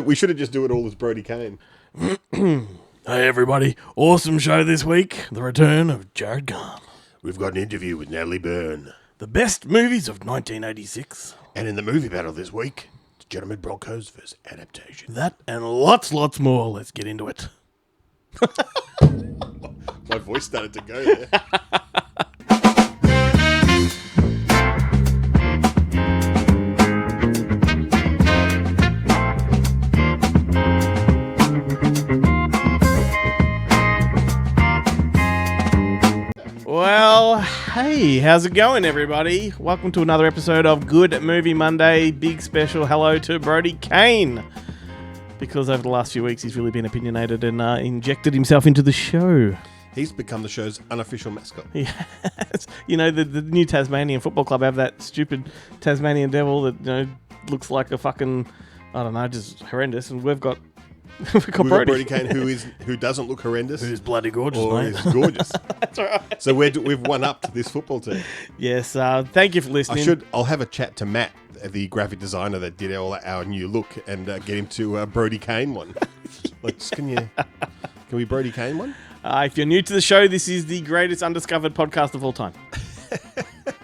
We should have just do it all as Brody Kane. Hey everybody, awesome show this week. The return of Jarret Gahan. We've got an interview with Natalie Burn. The best movies of 1986. And in the movie battle this week, it's Gentlemen Broncos vs. Adaptation. That and lots more. Let's get into it. My voice started to go there. Well, hey, how's it going, everybody? Welcome to another episode of Good Movie Monday. Big special hello to Brody Kane. Because over the last few weeks, he's really been opinionated and injected himself into the show. He's become the show's unofficial mascot. Yes. You know, the new Tasmanian Football Club have that stupid Tasmanian devil that, you know, looks like a fucking, I don't know, just horrendous. And we've got Brody Kane, who doesn't look horrendous. Who's bloody gorgeous, or mate. Is gorgeous. That's right. So we've won up to this football team. Yes, thank you for listening. I'll have a chat to Matt, the graphic designer that did our new look, and get him to Brody Kane one. Like, can we Brody Kane one? If you're new to the show, this is the greatest undiscovered podcast of all time.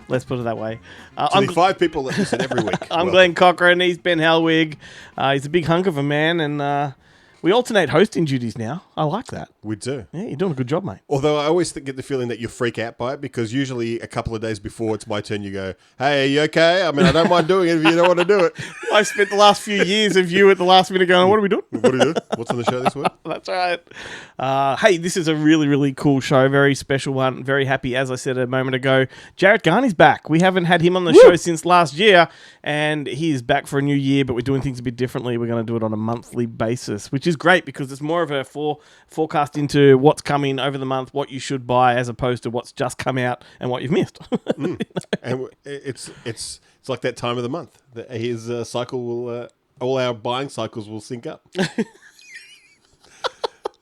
Let's put it that way. To the 5 people that listen every week. I'm Glenn Cochran. He's Ben Halwig. He's a big hunk of a man, and we alternate hosting duties now. I like that. We do. Yeah, you're doing a good job, mate. Although I always get the feeling that you freak out by it, because usually a couple of days before it's my turn, you go, "Hey, are you okay? I mean, I don't mind doing it if you don't want to do it." I spent the last few years of you at the last minute going, "What are we doing? What are you doing? What's on the show this week?" That's right. Hey, this is a really, really cool show. Very special one. Very happy, as I said a moment ago. Jarret Gahan is back. We haven't had him on the show since last year, and he is back for a new year, but we're doing things a bit differently. We're going to do it on a monthly basis, which is great because it's more of a forecast into what's coming over the month, what you should buy, as opposed to what's just come out and what you've missed. And it's like that time of the month that his cycle will, all our buying cycles will sync up.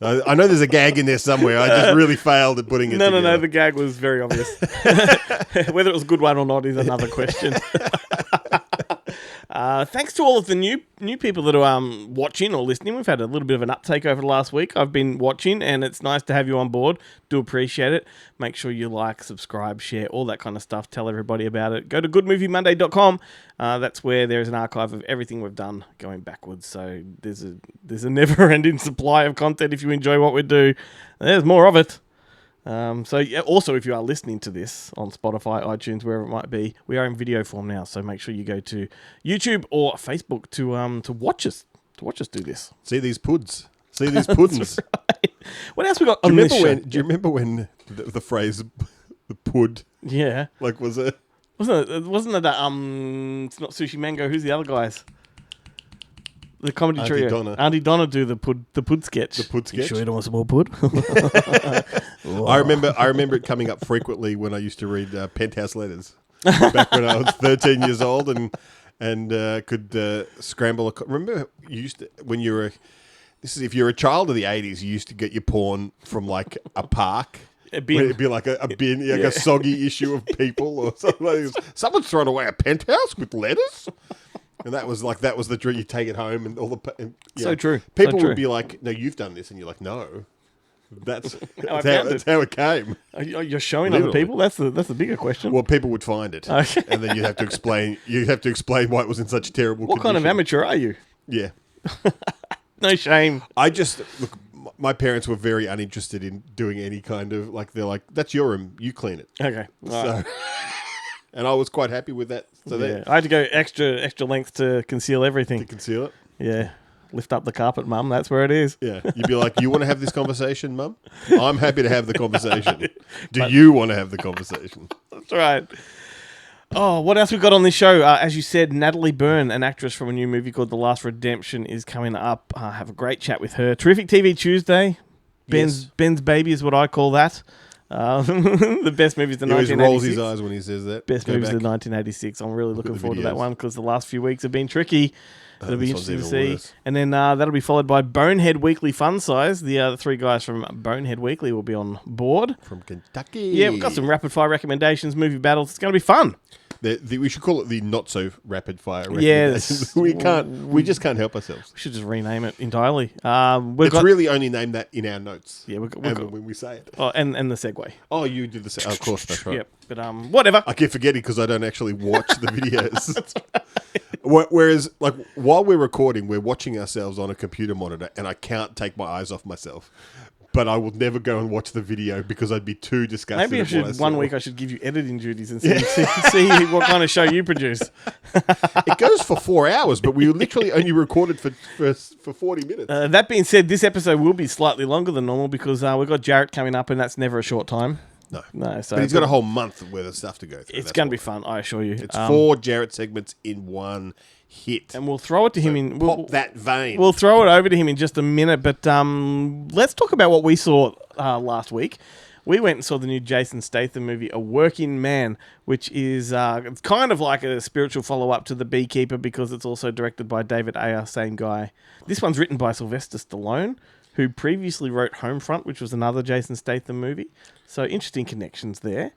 I know there's a gag in there somewhere. I just really failed at putting it together. No, the gag was very obvious. Whether it was a good one or not is another question. Thanks to all of the new people that are watching or listening. We've had a little bit of an uptake over the last week. I've been watching, and it's nice to have you on board. Do appreciate it. Make sure you like, subscribe, share, all that kind of stuff. Tell everybody about it. Go to goodmoviemonday.com. That's where there's an archive of everything we've done going backwards. So there's a never-ending supply of content. If you enjoy what we do, there's more of it. Also, if you are listening to this on Spotify, iTunes, wherever it might be, we are in video form now. So make sure you go to YouTube or Facebook to watch us do this. See these puds. See these puddings. Right. What else we got on this show? Do you remember when the phrase "the pud"? Yeah, like wasn't it that it's not Sushi Mango. Who's the other guys? The comedy Auntie trio. Donna. Auntie Donna do the pud sketch. The pud sketch. You sure you don't want some more pud? I remember it coming up frequently when I used to read Penthouse Letters back when I was 13 years old and could scramble. Remember you used to, when you were. This is if you're a child of the 80s, you used to get your porn from like a park. It'd be like a bin, like a soggy issue of People or something. Like someone's thrown away a penthouse with letters. And that was the trick. You take it home and all the so true. People would be like, "No, you've done this," and you're like, "No, that's how it came." You're showing other people. That's the bigger question. Well, people would find it, okay. And then you'd have to explain. why it was in such terrible. What kind of amateur are you? Yeah, no shame. I just look. My parents were very uninterested in doing any kind of they're like, "That's your room. You clean it." Okay. So. And I was quite happy with that. So I had to go extra length to conceal everything. To conceal it? Yeah. Lift up the carpet, Mum. That's where it is. Yeah. You'd be like, "You want to have this conversation, Mum? I'm happy to have the conversation. Do you want to have the conversation?" That's right. Oh, what else we got on this show? As you said, Natalie Burn, an actress from a new movie called The Last Redemption, is coming up. Have a great chat with her. Terrific TV Tuesday. Ben's baby is what I call that. The best movies of 1986. He always rolls his eyes when he says that. Best movies of 1986. I'm really looking forward to that one because the last few weeks have been tricky. It'll be interesting to see. Worse. And then that'll be followed by Bonehead Weekly Fun Size. The 3 guys from Bonehead Weekly will be on board. From Kentucky. Yeah, we've got some rapid fire recommendations, movie battles. It's going to be fun. We should call it the not so rapid fire. Yes. We just can't help ourselves. We should just rename it entirely. It's really only named that in our notes. Yeah, when we say it. Oh, and the segue. Oh, you did the segue. Of course, that's right. Yep. But whatever. I keep forgetting because I don't actually watch the videos. That's right. Whereas, like, while we're recording, we're watching ourselves on a computer monitor, and I can't take my eyes off myself. But I will never go and watch the video because I'd be too disgusted. Maybe one week I should give you editing duties and see what kind of show you produce. It goes for 4 hours, but we literally only recorded for 40 minutes. That being said, this episode will be slightly longer than normal because we've got Jarret coming up, and that's never a short time. No. So but he's got a whole month worth of stuff to go through. It's going to be fun, I assure you. It's 4 Jarret segments in one hit. And we'll throw it to him in... that vein. We'll throw it over to him in just a minute, but let's talk about what we saw last week. We went and saw the new Jason Statham movie, A Working Man, which is it's kind of like a spiritual follow-up to The Beekeeper because it's also directed by David Ayer, same guy. This one's written by Sylvester Stallone, who previously wrote Homefront, which was another Jason Statham movie. So interesting connections there.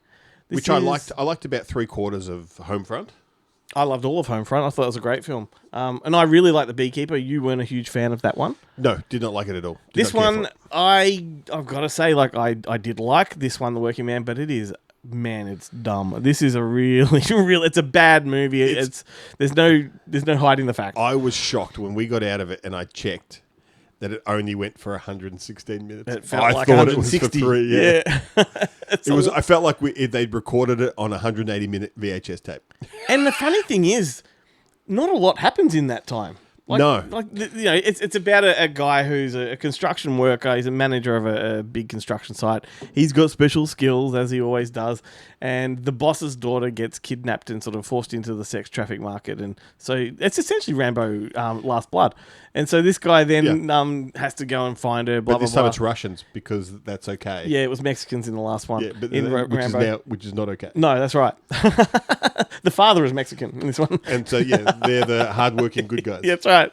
I liked. I liked about 3/4 of Homefront. I loved all of Homefront. I thought it was a great film. And I really like The Beekeeper. You weren't a huge fan of that one? No, did not like it at all. This one, I've got to say, like, I did like this one, The Working Man, but it is, man, it's dumb. This is a really, it's a bad movie. There's no hiding the fact. I was shocked when we got out of it and I checked that it only went for 116 minutes. It felt like 160. It was for 3. Yeah. It was. I felt like they'd recorded it on a 180-minute VHS tape. And the funny thing is, not a lot happens in that time. No. It's about a guy who's a construction worker. He's a manager of a big construction site. He's got special skills, as he always does. And the boss's daughter gets kidnapped and sort of forced into the sex traffic market. And so it's essentially Rambo Last Blood. And so this guy then has to go and find her, but this time it's Russians because that's okay. Yeah, it was Mexicans in the last one. Yeah, but Rambo. which is not okay. No, that's right. The father is Mexican in this one. And so, they're the hardworking good guys. Yeah, that's right.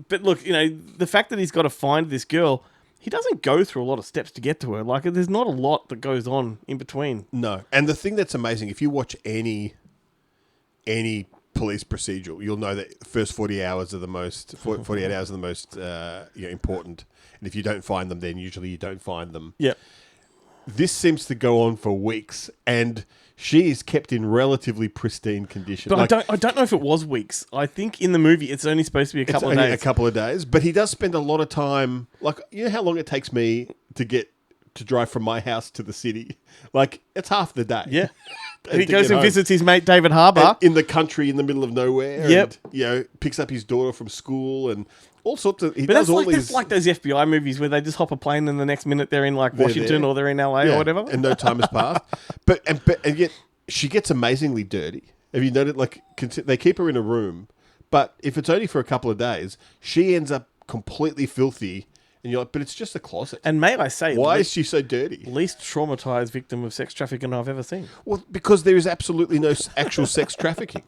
But look, the fact that he's got to find this girl, he doesn't go through a lot of steps to get to her. Like, there's not a lot that goes on in between. No. And the thing that's amazing, if you watch any police procedural, you'll know that the first 48 hours are the most important. And if you don't find them, then usually you don't find them. Yeah. This seems to go on for weeks, and she is kept in relatively pristine condition. But I don't know if it was weeks. I think in the movie it's only supposed to be a couple of days. A couple of days, but he does spend a lot of time. Like, you know how long it takes me to drive from my house to the city? Like, it's half the day. Yeah. And he goes and visits his mate David Harbour in the country in the middle of nowhere. Yep. And, picks up his daughter from school and all sorts of. That's like those FBI movies where they just hop a plane and the next minute they're in like Washington or they're in LA or whatever, and no time has passed. But yet she gets amazingly dirty. Have you noticed? Like, they keep her in a room, but if it's only for a couple of days, she ends up completely filthy. And you're like, but it's just a closet. And may I say, why is she so dirty? Least traumatized victim of sex trafficking I've ever seen. Well, because there is absolutely no actual sex trafficking.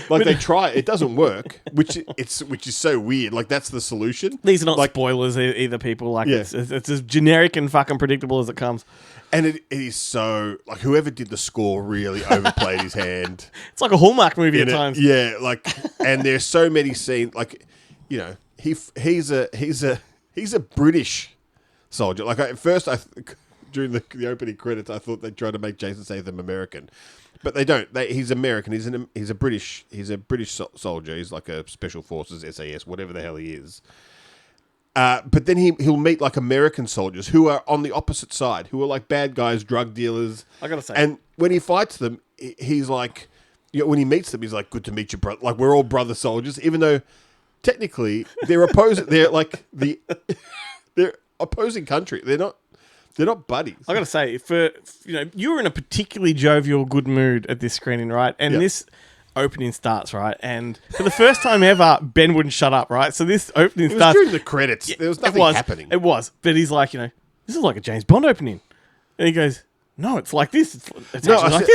Like, they try, it doesn't work, which is so weird. Like, that's the solution. These are not spoilers either, people. Like, it's as generic and fucking predictable as it comes. And it is so, like, whoever did the score really overplayed his hand. It's like a Hallmark movie at times. Yeah, like, and there's so many scenes, like, he's a British soldier. Like, at first, during the opening credits, I thought they'd try to make Jason Statham American, but they don't. He's American. He's a British soldier. He's like a Special Forces, SAS, whatever the hell he is. But then he'll meet like American soldiers who are on the opposite side, who are like bad guys, drug dealers. I gotta say, and when he fights them, he's like, when he meets them, he's like, "Good to meet you, brother." Like, we're all brother soldiers, even though. Technically, they're opposing. They're like they're opposing country. They're not buddies. I got to say, you were in a particularly jovial, good mood at this screening, right? And this opening starts, right? And for the first time ever, Ben wouldn't shut up, right? So this opening starts during the credits. There was nothing happening. It was, but he's like, this is like a James Bond opening, and he goes. No, it's like this. It's like this.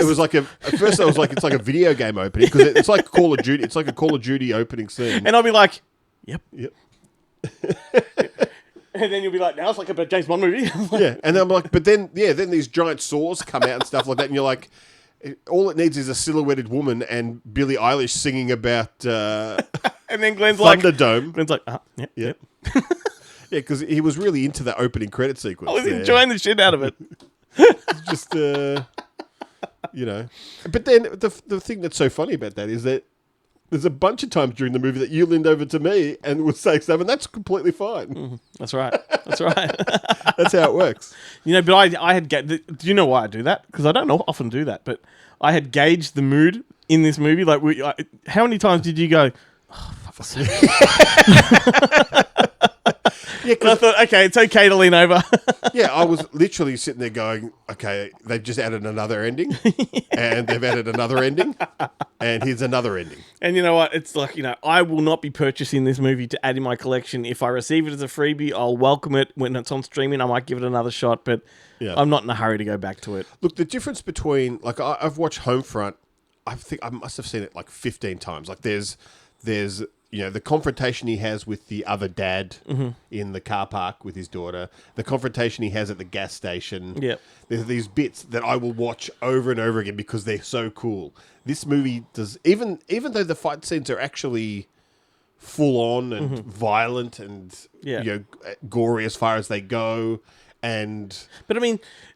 It was like at first I was like, it's like a video game opening because it's like Call of Duty. It's like a Call of Duty opening scene. And I'll be like, yep. And then you'll be like, now it's like a James Bond movie. Yeah, and then I'm like, but then these giant saws come out and stuff like that, and you're like, All it needs is a silhouetted woman and Billie Eilish singing about And then Glenn's Thunderdome. Glenn's like, yep. Yeah, because he was really into that opening credit sequence. I was enjoying the shit out of it. Just, you know. But then the thing that's so funny about that is that there's a bunch of times during the movie that you leaned over to me and would say stuff, and that's completely fine. Mm-hmm. That's right. That's right. That's how it works. You know, but I had... Do you know why I do that? Because I don't often do that, but I had gauged the mood in this movie. Like, how many times did you go, oh, fuck sake. Yeah, I thought, okay, it's okay to lean over. Yeah, I was literally sitting there going, okay, they've just added another ending, and they've added another ending, and here's another ending. And you know what? It's like, you know, I will not be purchasing this movie to add in my collection. If I receive it as a freebie, I'll welcome it. When it's on streaming, I might give it another shot, but I'm not in a hurry to go back to it. Look, the difference between, like, I've watched Homefront, I think I must have seen it like 15 times. Like, there's you know, the confrontation he has with the other dad in the car park with his daughter, the confrontation he has at the gas station. Yep. There's these bits that I will watch over and over again because they're so cool. This movie does, even though the fight scenes are actually full on and violent and you know, gory as far as they go,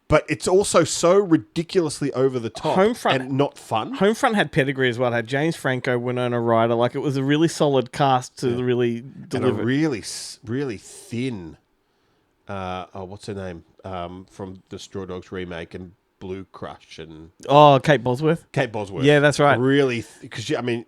but it's also so ridiculously over the top and not fun. Homefront had pedigree as well. It had James Franco, Winona Ryder. Like, it was a really solid cast to really deliver. And a really, really thin, what's her name? From the Straw Dogs remake and Blue Crush and... Oh, Kate Bosworth. Yeah, that's right. Really, because, I mean,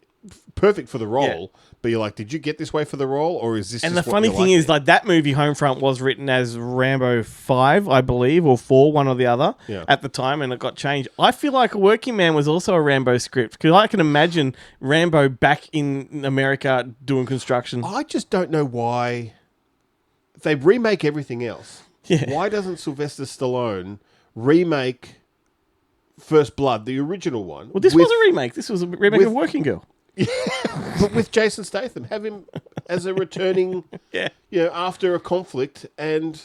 perfect for the role, but you're like, did you get this way for the role, or is this And just the funny thing is, like, that movie, Homefront, was written as Rambo 5, I believe, or 4, one or the other, at the time, and it got changed. I feel like A Working Man was also a Rambo script, because I can imagine Rambo back in America doing construction. I just don't know why they remake everything else. Yeah. Why doesn't Sylvester Stallone remake First Blood, the original one? Well, this was a remake. This was a remake of Working Girl. But with Jason Statham, have him as a returning, you know, after a conflict and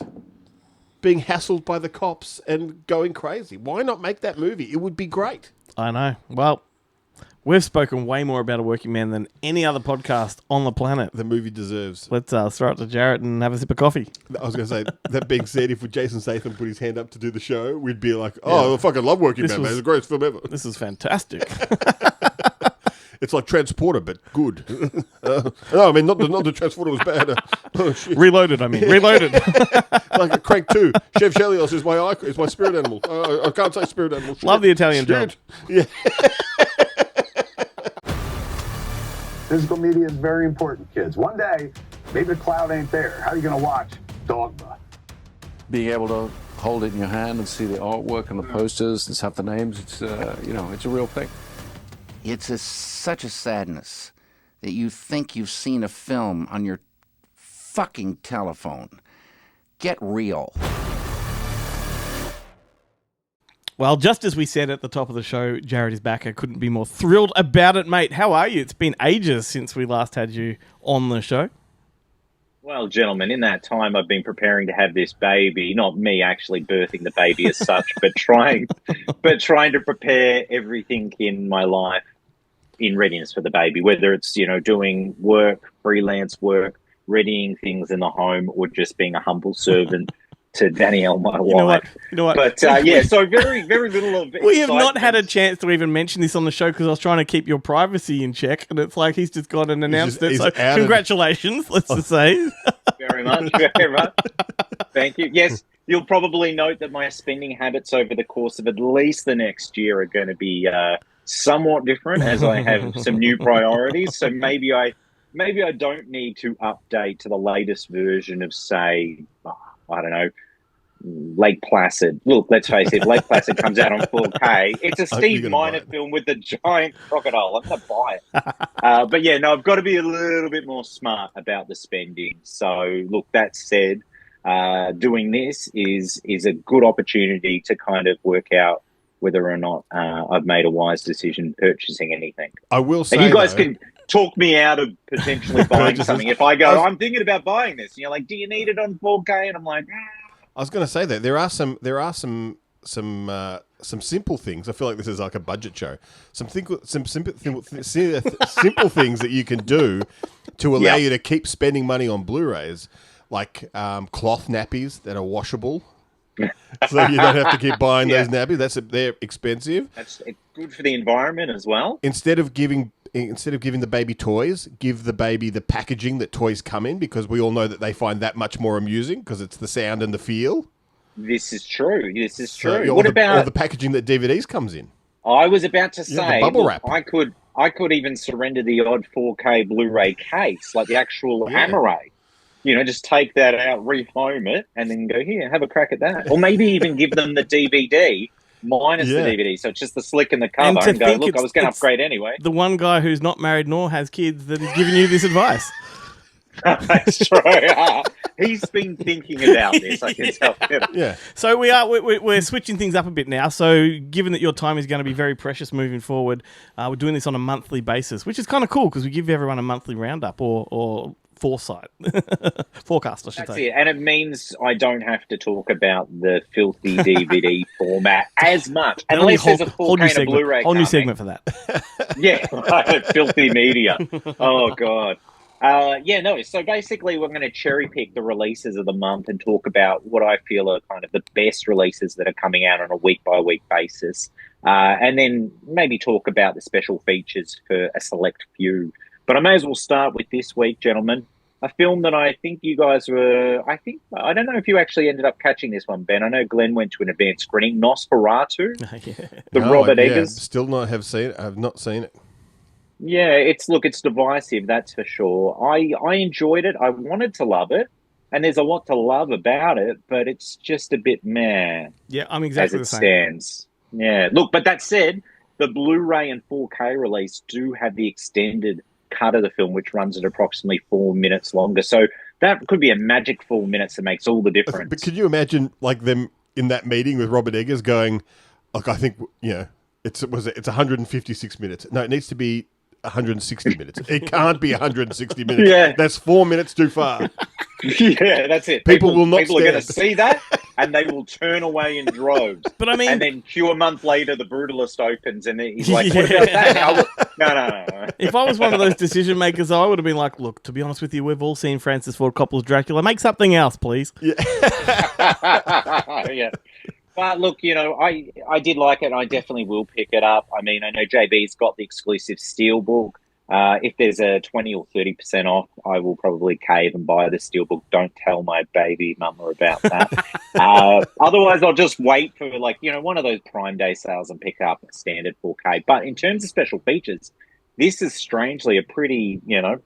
being hassled by the cops and going crazy. Why not make that movie? It would be great. I know. Well, we've spoken way more about A Working Man than any other podcast on the planet. The movie deserves. Let's throw it to Jarret and have a sip of coffee. I was going to say, that being said, if Jason Statham put his hand up to do the show, we'd be like, oh, I fucking love Working Man, man. It's the greatest film ever. This is fantastic. It's like Transporter, but good. No, I mean, not the Transporter was bad. Reloaded, I mean. Reloaded. Like a Crank 2. Chef Chelios is my spirit animal. I can't say spirit animal. Shit. Love the Italian job. Yeah. Physical media is very important, kids. One day, maybe the cloud ain't there. How are you going to watch Dogma? Being able to hold it in your hand and see the artwork and the posters and have the names, it's, you know, it's a real thing. It's such a sadness that you think you've seen a film on your fucking telephone. Get real. Well, just as we said at the top of the show, Jarret is back. I couldn't be more thrilled about it, mate. How are you? It's been ages since we last had you on the show. Well, gentlemen, in that time I've been preparing to have this baby, not me actually birthing the baby as such, but trying to prepare everything in my life in readiness for the baby, whether it's, you know, doing work, freelance work, readying things in the home, or just being a humble servant to Danielle, my wife. You know what? But so very, very little of we have not had a chance to even mention this on the show because I was trying to keep your privacy in check, and it's like he's just gone and announced it. So congratulations, let's just say. Very much. Thank you. Yes, you'll probably note that my spending habits over the course of at least the next year are going to be somewhat different as I have some new priorities. So maybe I don't need to update to the latest version of, say, I don't know, Lake Placid. Look, let's face it, Lake Placid comes out on 4K. It's a Steve Miner film with the giant crocodile. I'm going to buy it. But yeah, no, I've got to be a little bit more smart about the spending. So look, that said, doing this is a good opportunity to kind of work out whether or not I've made a wise decision purchasing anything. I will say, and you guys can talk me out of potentially buying something. If I go, I'm thinking about buying this, and you're like, do you need it on 4K? And I'm like, I was going to say that there are some simple things. I feel like this is like a budget show. Some simple things that you can do to allow you to keep spending money on Blu-rays, like cloth nappies that are washable. So you don't have to keep buying those nappies. They're expensive. It's good for the environment as well. Instead of giving the baby toys, give the baby the packaging that toys come in, because we all know that they find that much more amusing because it's the sound and the feel. This is true. So, What or about the packaging that DVDs comes in? I was about to say, bubble wrap. I could even surrender the odd 4K Blu-ray case, like the actual Amaray. Just take that out, refloam it, and then go, here, have a crack at that. Or maybe even give them the DVD minus the DVD. So it's just the slick and the cover and go, look, I was going to upgrade anyway. The one guy who's not married nor has kids that is giving you this advice. That's true. He's been thinking about this, I can tell him. Yeah. So we're switching things up a bit now. So given that your time is going to be very precious moving forward, we're doing this on a monthly basis, which is kind of cool because we give everyone a monthly roundup or forecast, I should That's say. it. And it means I don't have to talk about the filthy DVD format as much. Unless there's a 4K and a Blu-ray whole new segment for that. Yeah, filthy media. Oh, God. So basically we're going to cherry pick the releases of the month and talk about what I feel are kind of the best releases that are coming out on a week-by-week basis. And then maybe talk about the special features for a select few. But I may as well start with this week, gentlemen. A film that I think you guys were... I don't know if you actually ended up catching this one, Ben. I know Glenn went to an advanced screening. Nosferatu. Robert Eggers. Still not have seen it. I have not seen it. Yeah, it's divisive, that's for sure. I enjoyed it. I wanted to love it. And there's a lot to love about it, but it's just a bit meh. Yeah, I'm exactly the same. As it stands. Yeah. Look, but that said, the Blu-ray and 4K release do have the extended cut of the film, which runs at approximately 4 minutes longer. So that could be a magic 4 minutes that makes all the difference. But could you imagine like them in that meeting with Robert Eggers going, look, I think, it's 156 minutes. No, it needs to be 160 minutes. It can't be 160 minutes. Yeah. That's 4 minutes too far. Yeah, that's it. People will not People are going to see that, and they will turn away in droves. But I mean, and then a month later, The Brutalist opens, and he's like, "What about that?" No. If I was one of those decision makers, I would have been like, "Look, to be honest with you, we've all seen Francis Ford Coppola's Dracula. Make something else, please." Yeah. Yeah. But look, I did like it. I definitely will pick it up. I mean, I know JB's got the exclusive Steelbook. If there's a 20 or 30% off, I will probably cave and buy the Steelbook. Don't tell my baby mama about that. Otherwise, I'll just wait for one of those Prime Day sales and pick up a standard 4K. But in terms of special features, this is strangely a pretty,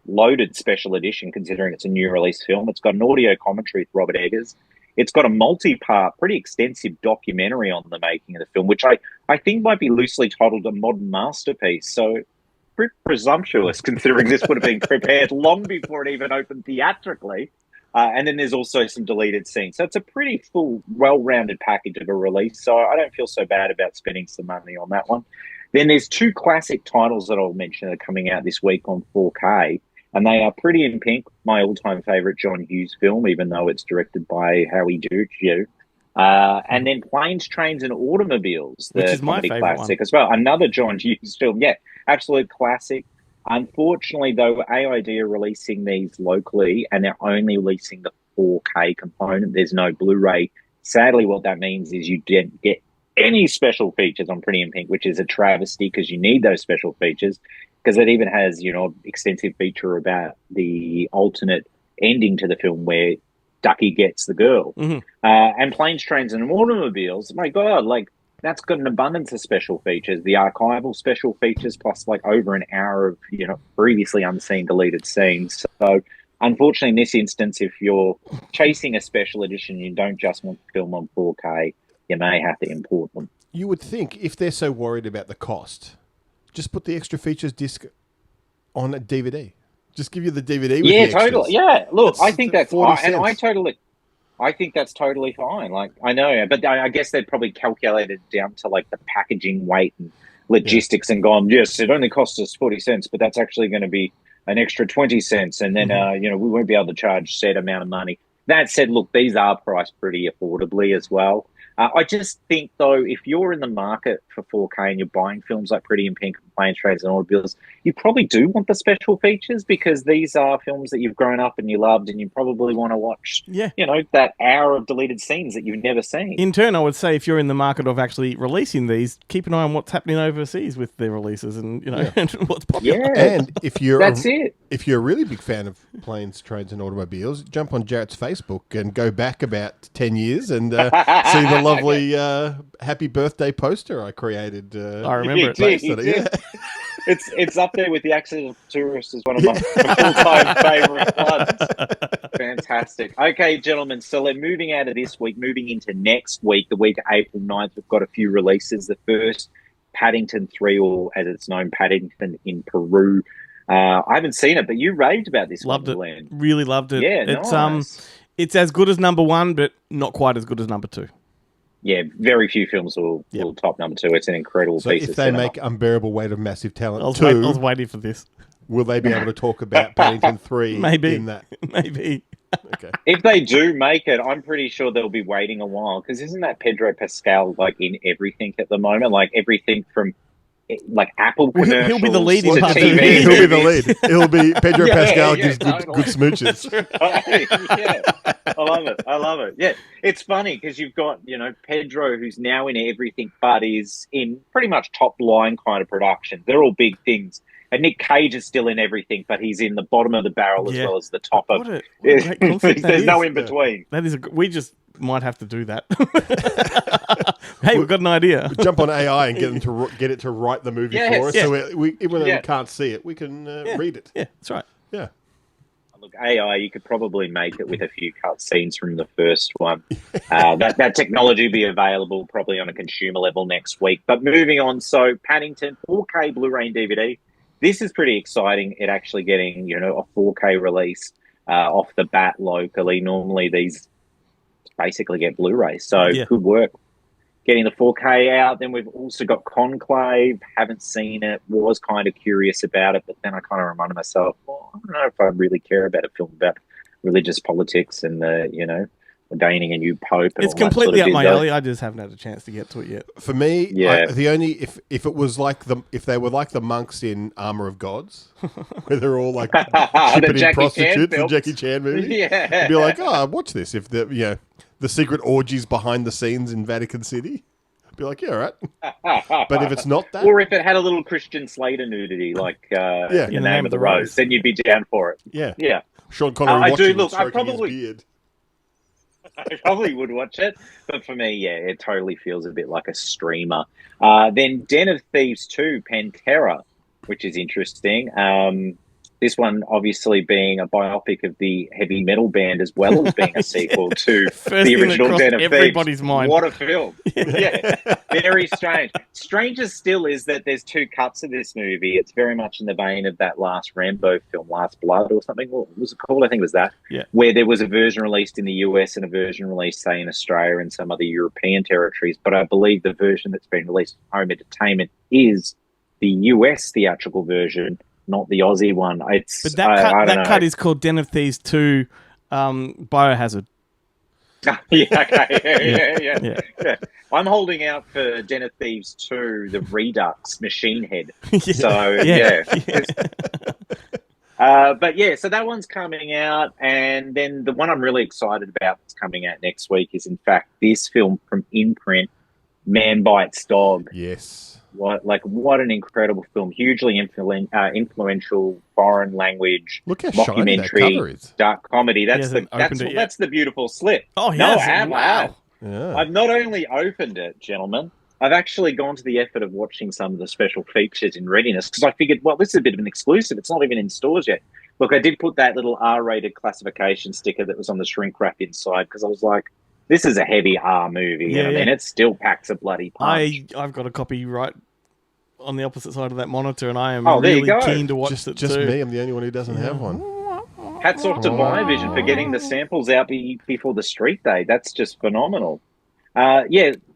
loaded special edition considering it's a new release film. It's got an audio commentary with Robert Eggers. It's got a multi-part, pretty extensive documentary on the making of the film, which I think might be loosely titled A Modern Masterpiece. So pretty presumptuous considering this would have been prepared long before it even opened theatrically. And then there's also some deleted scenes. So it's a pretty full, well-rounded package of a release. So I don't feel so bad about spending some money on that one. Then there's two classic titles that I'll mention that are coming out this week on 4K. And they are Pretty in Pink, my all-time favourite John Hughes film, even though it's directed by Howie Duccio. And then Planes, Trains and Automobiles, the which is my favourite classic one as well. Another John Hughes film. Yeah, absolute classic. Unfortunately, though, AID are releasing these locally and they're only releasing the 4K component. There's no Blu-ray. Sadly, what that means is you didn't get any special features on Pretty in Pink, which is a travesty because you need those special features. Because it even has, extensive feature about the alternate ending to the film where Ducky gets the girl. Mm-hmm. And Planes, Trains and Automobiles, my God, that's got an abundance of special features. The archival special features plus over an hour of, previously unseen deleted scenes. So unfortunately, in this instance, if you're chasing a special edition, you don't just want to film on 4K, you may have to import them. You would think if they're so worried about the cost, just put the extra features disc on a DVD. Just give you the DVD. With Yeah, the totally. Yeah, look, I think that's $0.40. and I think that's totally fine. I know, but I guess they'd probably calculate it down to the packaging weight and logistics and gone, yes, it only costs us 40 cents, but that's actually going to be an extra 20 cents. And then, we won't be able to charge said amount of money. That said, look, these are priced pretty affordably as well. I just think, though, if you're in the market for 4K and you're buying films like Pretty in Pink, Planes, Trains and Automobiles, you probably do want the special features because these are films that you've grown up and you loved, and you probably want to watch, that hour of deleted scenes that you've never seen. In turn, I would say if you're in the market of actually releasing these, keep an eye on what's happening overseas with their releases and, and what's popular. Yeah. And if you're If you're a really big fan of Planes, Trains and Automobiles, jump on Jarret's Facebook and go back about 10 years and see the lovely happy birthday poster I created. I remember it. Yeah. It's up there with The Accidental Tourist as one of my full-time favourite ones. Fantastic. Okay, gentlemen, so moving out of this week, moving into next week, the week of April 9th, we've got a few releases. The first, Paddington 3, or as it's known, Paddington in Peru. I haven't seen it, but you raved about this Loved one, it. Len. Really loved it. Yeah, it's it's as good as number 1, but not quite as good as number 2. Yeah, very few films will top number 2. It's an incredible So piece if of they cinema. make Unbearable Weight of Massive Talent I 2, was waiting for this. will they be able to talk about Paddington 3 Maybe. in that? Maybe. Okay. If they do make it, I'm pretty sure they'll be waiting a while, because isn't that Pedro Pascal like in everything at the moment? Like everything from like Apple commercials. He'll be the lead in to part two. TV He'll be the movies. lead. It'll be Pedro Pascal gives totally. good smooches. Yeah, I love it. Yeah, it's funny because you've got Pedro, who's now in everything, but is in pretty much top line kind of production. They're all big things. And Nick Cage is still in everything, but he's in the bottom of the barrel as well as the top of. What a great concept that There's no is. in between. That is we just might have to do that. Hey, we've got an idea. Jump on AI and get it to write the movie for us. Yeah. So even though we can't see it, we can read it. Yeah, that's right. Yeah. Look, AI, you could probably make it with a few cut scenes from the first one. That technology will be available probably on a consumer level next week. But moving on, so Paddington, 4K Blu-ray and DVD. This is pretty exciting. It actually getting, a 4K release off the bat locally. Normally these basically get Blu-ray. So good work getting the 4K out. Then we've also got Conclave. Haven't seen it. Was kind of curious about it, but then I kind of reminded myself, well, I don't know if I really care about a film about religious politics and ordaining a new pope. And It's all that completely sort of up my business. alley. I just haven't had a chance to get to it yet. For me, Yeah. the only if it was like if they were like the monks in Armor of Gods, where they're all like shipping in Jackie prostitutes, Chan the films. Jackie Chan movie, Yeah. I'd be like, watch this. If the secret orgies behind the scenes in Vatican City, I'd be like, yeah, all right. But if it's not that, Or if it had a little Christian Slater nudity, like in the Name of the Rose, then you'd be down for it. yeah, Yeah. Sean Connery I watching do and look. I stroking his probably, beard. I probably would watch it, but for me, it totally feels a bit like a streamer. Then Den of Thieves 2, Pantera, which is interesting. This one obviously being a biopic of the heavy metal band as well as being a sequel to the original Den of everybody's Thieves. mind. What a film. Yeah, very strange. Stranger still is that there's two cuts of this movie. It's very much in the vein of that last Rambo film, Last Blood or something. What was it called? I think it was that. Yeah. Where there was a version released in the US and a version released, say, in Australia and some other European territories. But I believe the version that's been released on Home Entertainment is the US theatrical version, not the Aussie one. It's But that cut is called Den of Thieves 2 Biohazard. Yeah. I'm holding out for Den of Thieves 2, the Redux Machine Head. So, so that one's coming out. And then the one I'm really excited about that's coming out next week is, in fact, this film from Imprint, Man Bites Dog. Yes. What an incredible film. Hugely influential foreign language Look how shiny that cover mockumentary is. dark comedy. That's hasn't opened it yet. that's the beautiful slip. Oh, he no, has. I have. Wow. Yeah. I've not only opened it, gentlemen, I've actually gone to the effort of watching some of the special features in readiness because I figured, well, this is a bit of an exclusive. It's not even in stores yet. Look, I did put that little R-rated classification sticker that was on the shrink wrap inside because I was like, this is a heavy R movie. Yeah, and I mean, it still packs a bloody punch. I've got a copy right on the opposite side of that monitor, and I am there you really go. keen to watch it Just too. me. I'm the only one who doesn't have one. Hats off to Vision for getting the samples out before the street day. That's just phenomenal.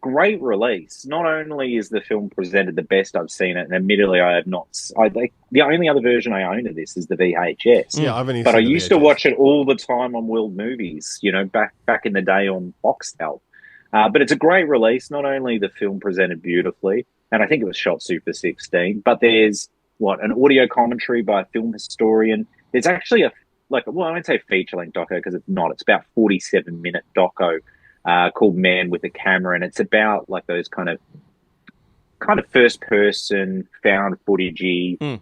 Great release. Not only is the film presented the best I've seen it, and admittedly I have not. The only other version I own of this is the VHS. Yeah, I've only. But seen I the used to VHS. watch it all the time on World Movies. Back in the day on Foxtel. But it's a great release. Not only the film presented beautifully, and I think it was shot Super 16, but there's an audio commentary by a film historian. There's actually I won't say feature-length doco because it's not. It's about 47-minute doco called Man with a Camera, and it's about like those kind of first-person found footagey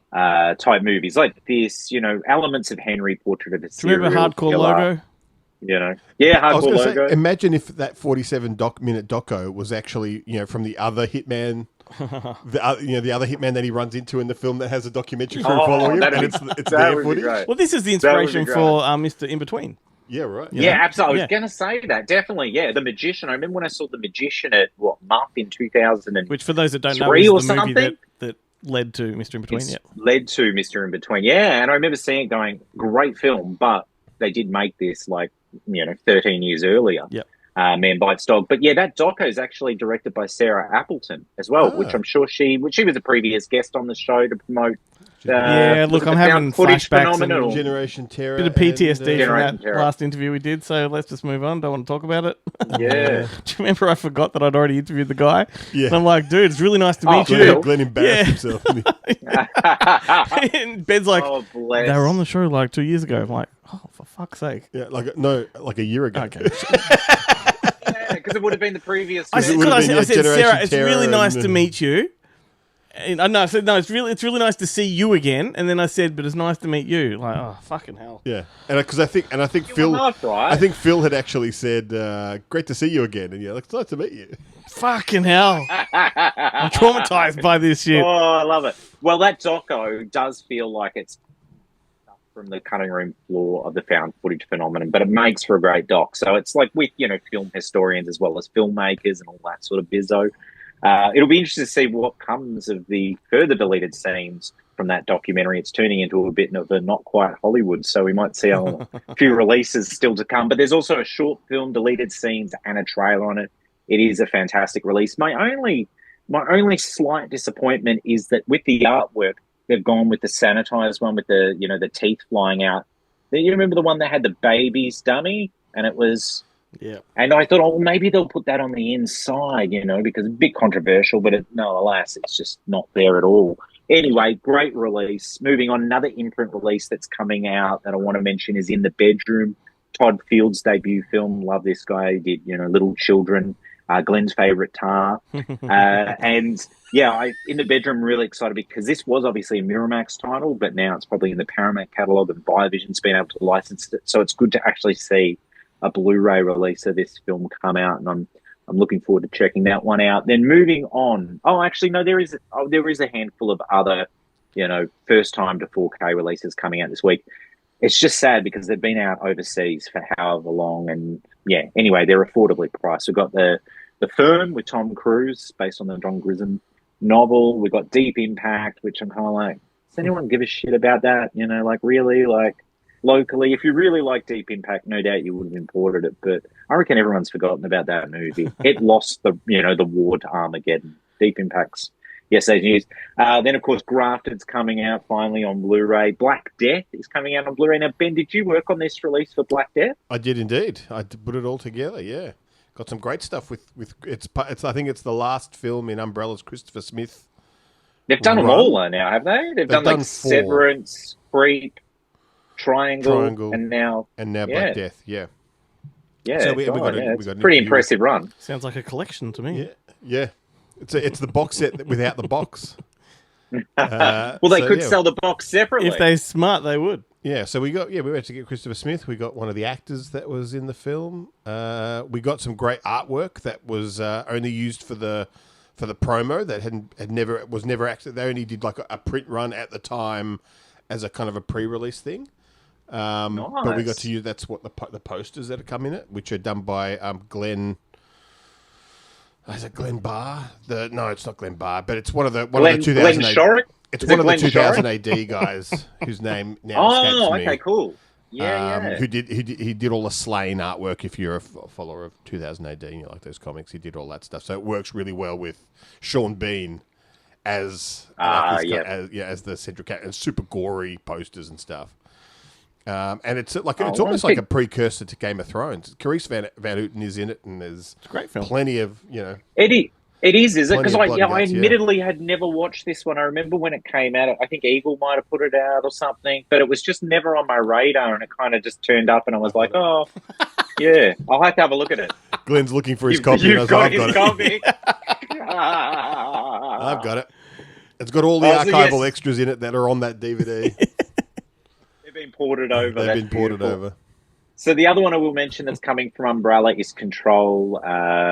type movies like this. Elements of Henry, Portrait of a Serial Remember Hardcore Killer, Logo? Hardcore I was going to Logo. say, imagine if that 47-minute doco was actually, from the other hitman, the other hitman that he runs into in the film that has a documentary crew following him, and it's their footage. Great. Well, this is the inspiration for Mr. In Between. Yeah, right. Yeah, absolutely. I was going to say that. Definitely, yeah. The Magician. I remember when I saw The Magician at, Muff in 2000. Which, for those that don't know, is the movie that led to Mr. In Between. Led to Mr. In Between, yeah. And I remember seeing it going, great film, but they did make this 13 years earlier. Yep. Man Bites Dog. But yeah, that doco is actually directed by Sarah Appleton as well, which I'm sure she was a previous guest on the show to promote. Look, I'm having flashbacks and Generation Terror. bit of PTSD from that Terror. last interview we did, so let's just move on. Don't want to talk about it. Yeah. Do you remember I forgot that I'd already interviewed the guy? Yeah. And I'm like, dude, it's really nice to meet you. Glenn embarrassed himself. And Ben's like, Oh, bless. they were on the show 2 years ago. I'm like, oh, for fuck's sake. Yeah, like a year ago. Okay. Because it would have been the previous. I said, Generation Sarah, it's Terror really nice and- to meet you. And I said, no, it's really nice to see you again. And then I said, but it's nice to meet you. Like, oh, fucking hell. Yeah, and because I think Phil, half right. I think Phil had actually said, "Great to see you again," and it's nice to meet you. Fucking hell. I'm traumatized by this shit. Oh, I love it. Well, that doco does feel like it's from the cutting room floor of the found footage phenomenon, but it makes for a great doc. So it's like with, film historians as well as filmmakers and all that sort of bizzo. It'll be interesting to see what comes of the further deleted scenes from that documentary. It's turning into a bit of a not quite Hollywood, so we might see a few releases still to come. But there's also a short film, deleted scenes, and a trailer on it. It is a fantastic release. My only slight disappointment is that with the artwork, they've gone with the sanitized one with the teeth flying out. You remember the one that had the baby's dummy, and it was. Yeah. And I thought, maybe they'll put that on the inside, because it's a bit controversial, but alas, it's just not there at all. Anyway, great release. Moving on, another imprint release that's coming out that I want to mention is In the Bedroom. Todd Field's debut film. Love this guy. He did, Little Children, Glenn's favorite tar. And yeah, In the Bedroom, really excited because this was obviously a Miramax title, but now it's probably in the Paramount catalog and Viavision's been able to license it. So it's good to actually see a Blu-ray release of this film come out, and I'm looking forward to checking that one out. Then moving on. Oh, actually, no, there is a handful of other, first time to 4K releases coming out this week. It's just sad because they've been out overseas for however long, and yeah. Anyway, they're affordably priced. We've got the Firm with Tom Cruise, based on the John Grisham novel. We've got Deep Impact, which I'm kind of like, does anyone give a shit about that? Really, locally, if you really like Deep Impact, no doubt you would have imported it, but I reckon everyone's forgotten about that movie. It lost the war to Armageddon. Deep Impact's yesterday's news. Then, of course, Grafted's coming out finally on Blu-ray. Black Death is coming out on Blu-ray. Now, Ben, did you work on this release for Black Death? I did indeed. I put it all together. Yeah, got some great stuff with it's. I think it's the last film in Umbrella's Christopher Smith. They've done them all now, have they? They've done done 4. Severance, Creep, Triangle, and now Black Death. Yeah. Yeah, So we got it's a an pretty interview impressive run. Sounds like a collection to me. Yeah. It's the box set without the box. Well, they could sell the box separately. If they're smart, they would. Yeah, so we went to get Christopher Smith. We got one of the actors that was in the film. We got some great artwork that was only used for the promo that was never actually. They only did like a print run at the time as a kind of a pre-release thing. But we got to use that's what the posters that come in it, which are done by Glenn. Is it Glenn Barr? No, it's not Glenn Barr, but it's one of the 2008. It's one of the 2000 AD guys whose name now escapes me. Okay, cool. Yeah. He did all the Slain artwork. If you're a follower of 2000 AD and you like those comics, he did all that stuff. So it works really well with Sean Bean as the central character, and super gory posters and stuff. And it's almost like a precursor to Game of Thrones. Carice Van Houten is in it, and there's a great film. Plenty of It is it? Because I guts, admittedly had never watched this one. I remember when it came out. I think Eagle might have put it out or something, but it was just never on my radar, and it kind of just turned up, and I was like, oh, yeah, I'll have to have a look at it. Glenn's looking for his copy. You've got his copy. I've got it. It's got all the archival extras in it that are on that DVD. They've been ported over. They've been ported over. So the other one I will mention that's coming from Umbrella is Control,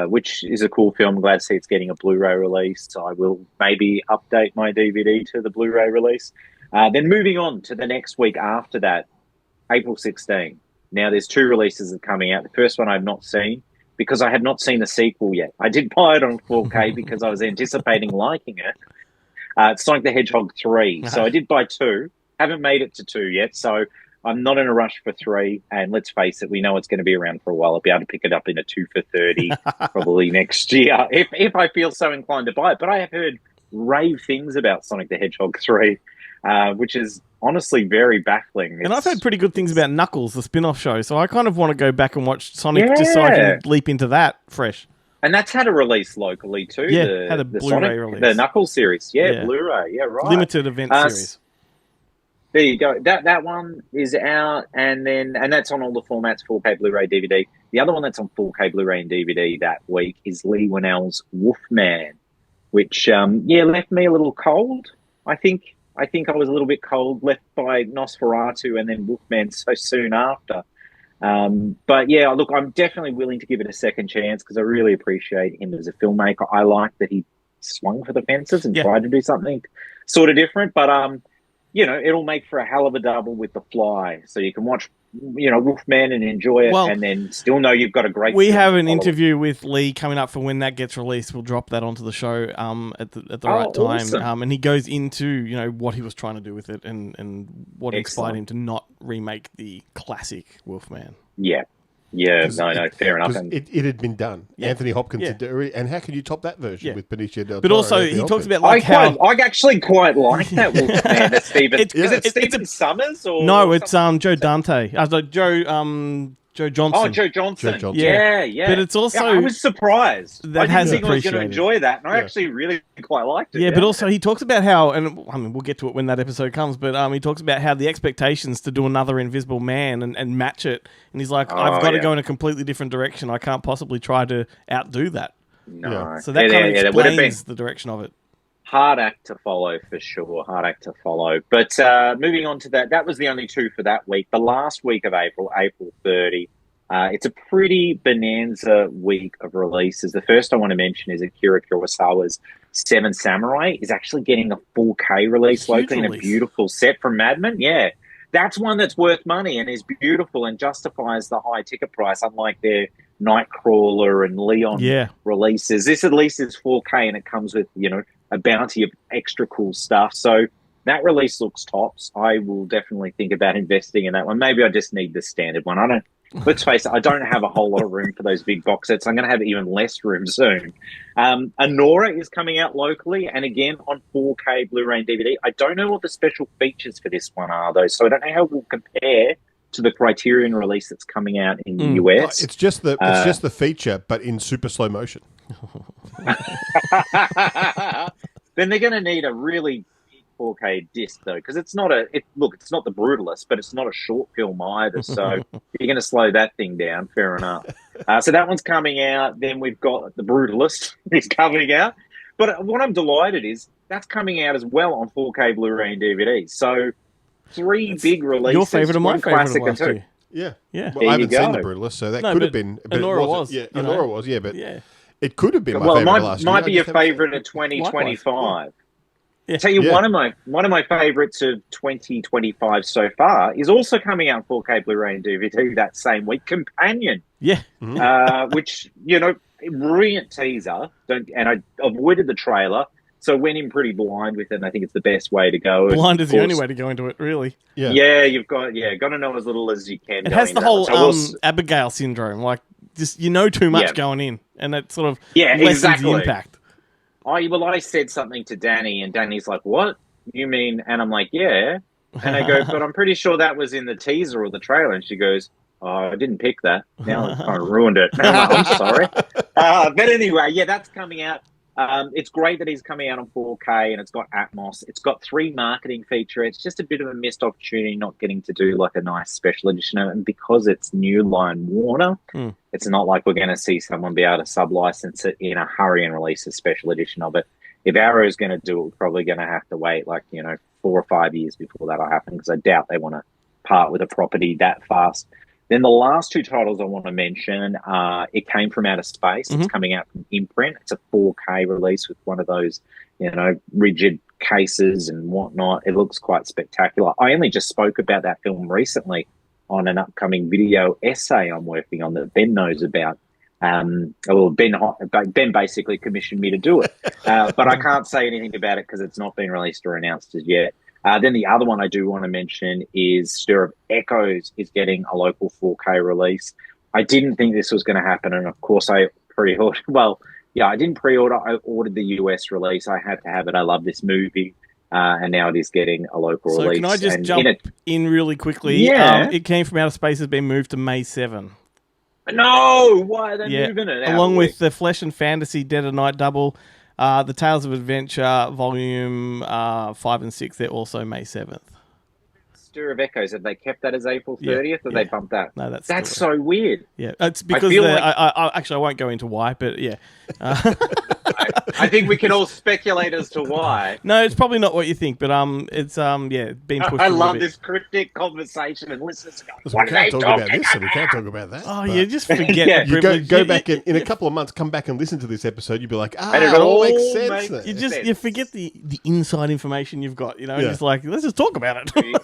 which is a cool film. I'm glad to see it's getting a Blu-ray release. So I will maybe update my DVD to the Blu-ray release. Then moving on to the next week after that, April 16. Now there's 2 releases that are coming out. The first one I've not seen because I have not seen the sequel yet. I did buy it on 4K because I was anticipating liking it. It's Sonic the Hedgehog 3. So I did buy 2. Haven't made it to 2 yet. So I'm not in a rush for 3, and let's face it, we know it's going to be around for a while. I'll be able to pick it up in a 2 for $30 probably next year if I feel so inclined to buy it. But I have heard rave things about Sonic the Hedgehog 3, which is honestly very baffling. And I've heard pretty good things about Knuckles, the spin-off show, so I kind of want to go back and watch Sonic just so I can leap into that fresh. And that's had a release locally too. Yeah, had a Blu-ray release. The Knuckles series. Yeah, Blu-ray. Yeah, right. Limited event series. There you go. That one is out, and that's on all the formats, 4K Blu-ray DVD. The other one that's on 4K Blu-ray and DVD that week is Lee Winnell's Wolfman, which left me a little cold. I think I was a little bit cold, left by Nosferatu and then Wolfman so soon after. But yeah, look, I'm definitely willing to give it a second chance because I really appreciate him as a filmmaker. I like that he swung for the fences and tried to do something sort of different, but it'll make for a hell of a double with The Fly. So you can watch, Wolfman and enjoy it and then still know you've got a great... We have an interview with Lee coming up for when that gets released. We'll drop that onto the show at the right time. Awesome. And he goes into, what he was trying to do with it and what inspired him to not remake the classic Wolfman. Yeah. Yeah, no, fair enough. It had been done. Yeah. Anthony Hopkins did it, and how can you top that version with Benicio del Toro? But also, he talks about I actually quite like that Wolfman, Stephen. Is it Stephen Summers or no? It's Joe Dante. Joe Johnson. Oh, Joe Johnson. Yeah. But it's also... I was surprised. That I didn't think I was going to enjoy that, and I actually really quite liked it. Yeah, but also he talks about how, and we'll get to it when that episode comes, but he talks about how the expectations to do another Invisible Man and match it, and he's like, I've got to go in a completely different direction. I can't possibly try to outdo that. No. So that kind of explains the direction of it. Hard act to follow for sure. Hard act to follow. But moving on to that was the only 2 for that week. The last week of April 30. It's a pretty bonanza week of releases. The first I want to mention is Akira Kurosawa's Seven Samurai is actually getting a 4K release locally in a beautiful set from Madman. Yeah, that's one that's worth money and is beautiful and justifies the high ticket price, unlike their Nightcrawler and Leon releases. This at least is 4K and it comes with, a bounty of extra cool stuff. So that release looks tops. I will definitely think about investing in that one. Maybe I just need the standard one. Let's face it, I don't have a whole lot of room for those big box sets. I'm going to have even less room soon. Anora is coming out locally and again on 4K Blu-ray and DVD. I don't know what the special features for this one are though, so I don't know how it will compare to the Criterion release that's coming out in the US. It's just the feature, but in super slow motion. Then they're going to need a really big 4K disc though, because it's not the Brutalist, but it's not a short film either. So you're going to slow that thing down. Fair enough. So that one's coming out. Then we've got the Brutalist is coming out. But what I'm delighted is that's coming out as well on 4K Blu-ray and DVD. So 3 big releases. Your favourite and my favourite of last year. Yeah. Well, I haven't seen the Brutalist, so that could have been. But Anora was. Yeah, Anora was. Yeah, but it could have been my favourite last year. Might be your favourite of 2025. Yeah. Tell you one of my favourites of 2025 so far is also coming out on 4K Blu-ray and DVD that same week. Companion. Yeah. Which brilliant teaser. And I avoided the trailer. So went in pretty blind with it, and I think it's the best way to go. Blind is the only way to go into it, really. Yeah, you've got to know as little as you can. It has the whole Abigail syndrome, like just too much going in, and it sort of lessens the impact. I said something to Danny, and Danny's like, "What you mean?" And I'm like, "Yeah." And I go, but I'm pretty sure that was in the teaser or the trailer. And she goes, oh, I didn't pick that. Now it's kind of ruined it. And I'm like, I'm sorry. But anyway, yeah, that's coming out. It's great that he's coming out on 4K and it's got Atmos. It's got 3 marketing features. It's just a bit of a missed opportunity not getting to do like a nice special edition of it. And because it's New Line Warner, it's not like we're going to see someone be able to sub-license it in a hurry and release a special edition of it. If Arrow's going to do it, we're probably going to have to wait 4 or 5 years before that'll happen, because I doubt they want to part with a property that fast. Then the last 2 titles I want to mention, it came from outer space. It's coming out from Imprint. It's a 4K release with one of those, rigid cases and whatnot. It looks quite spectacular. I only just spoke about that film recently on an upcoming video essay I'm working on that Ben knows about. Ben basically commissioned me to do it, but I can't say anything about it because it's not been released or announced as yet. Then the other one I do want to mention is Stir of Echoes is getting a local 4K release. I didn't think this was going to happen, and of course I pre-ordered. Well, yeah, I didn't pre-order. I ordered the US release. I had to have it. I love this movie, and now it is getting a local release. Can I just jump in really quickly? Yeah. It came from outer space. Has been moved to May 7. No, why are they moving it? Along with the Flesh and Fantasy Dead of Night double, the Tales of Adventure Volume 5 and 6, they're also May 7th. Stir of Echoes, have they kept that as April 30th, or they bumped that? No, that's so weird. Yeah, it's because I won't go into why, but yeah. I think we can all speculate as to why. No, it's probably not what you think, but it's been pushed. I love this cryptic conversation and listeners going, we can't talk about this, and we can't talk about that. Oh, you just forget. You go back in a couple of months, come back and listen to this episode. You'll be like, it all makes sense. You forget the inside information you've got. Just like, let's just talk about it.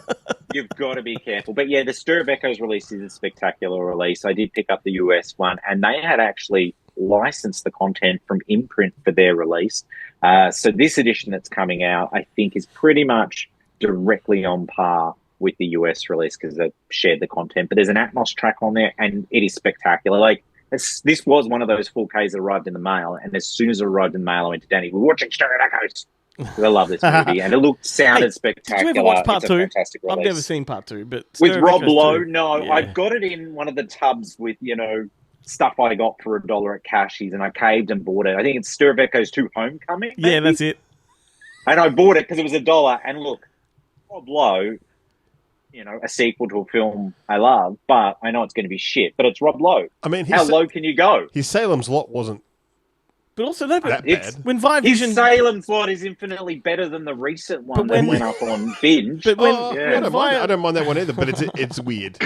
You've got to be careful. But yeah, the Stir of Echoes release is a spectacular release. I did pick up the US one, and they had actually licensed the content from Imprint for their release. So this edition that's coming out, I think, is pretty much directly on par with the US release because they've shared the content. But there's an Atmos track on there, and it is spectacular. This was one of those 4Ks that arrived in the mail, and as soon as it arrived in the mail, I went to Danny, we're watching Stir of Echoes. I love this movie, and it sounded spectacular. Did you ever watch part 2? Fantastic release. I've never seen part 2, but with Rob Lowe, no, I got it in one of the tubs with stuff I got for $1 at Cashies, and I caved and bought it. I think it's Stir of Echoes 2 Homecoming. Maybe? Yeah, that's it. And I bought it because it was $1. And look, Rob Lowe, a sequel to a film I love, but I know it's going to be shit. But it's Rob Lowe. I mean, how low can you go? His Salem's Lot wasn't. But also, that bad. When Vivision... His Salem's Lot is infinitely better than the recent one that went up on binge. But I don't mind that one either, but it's weird.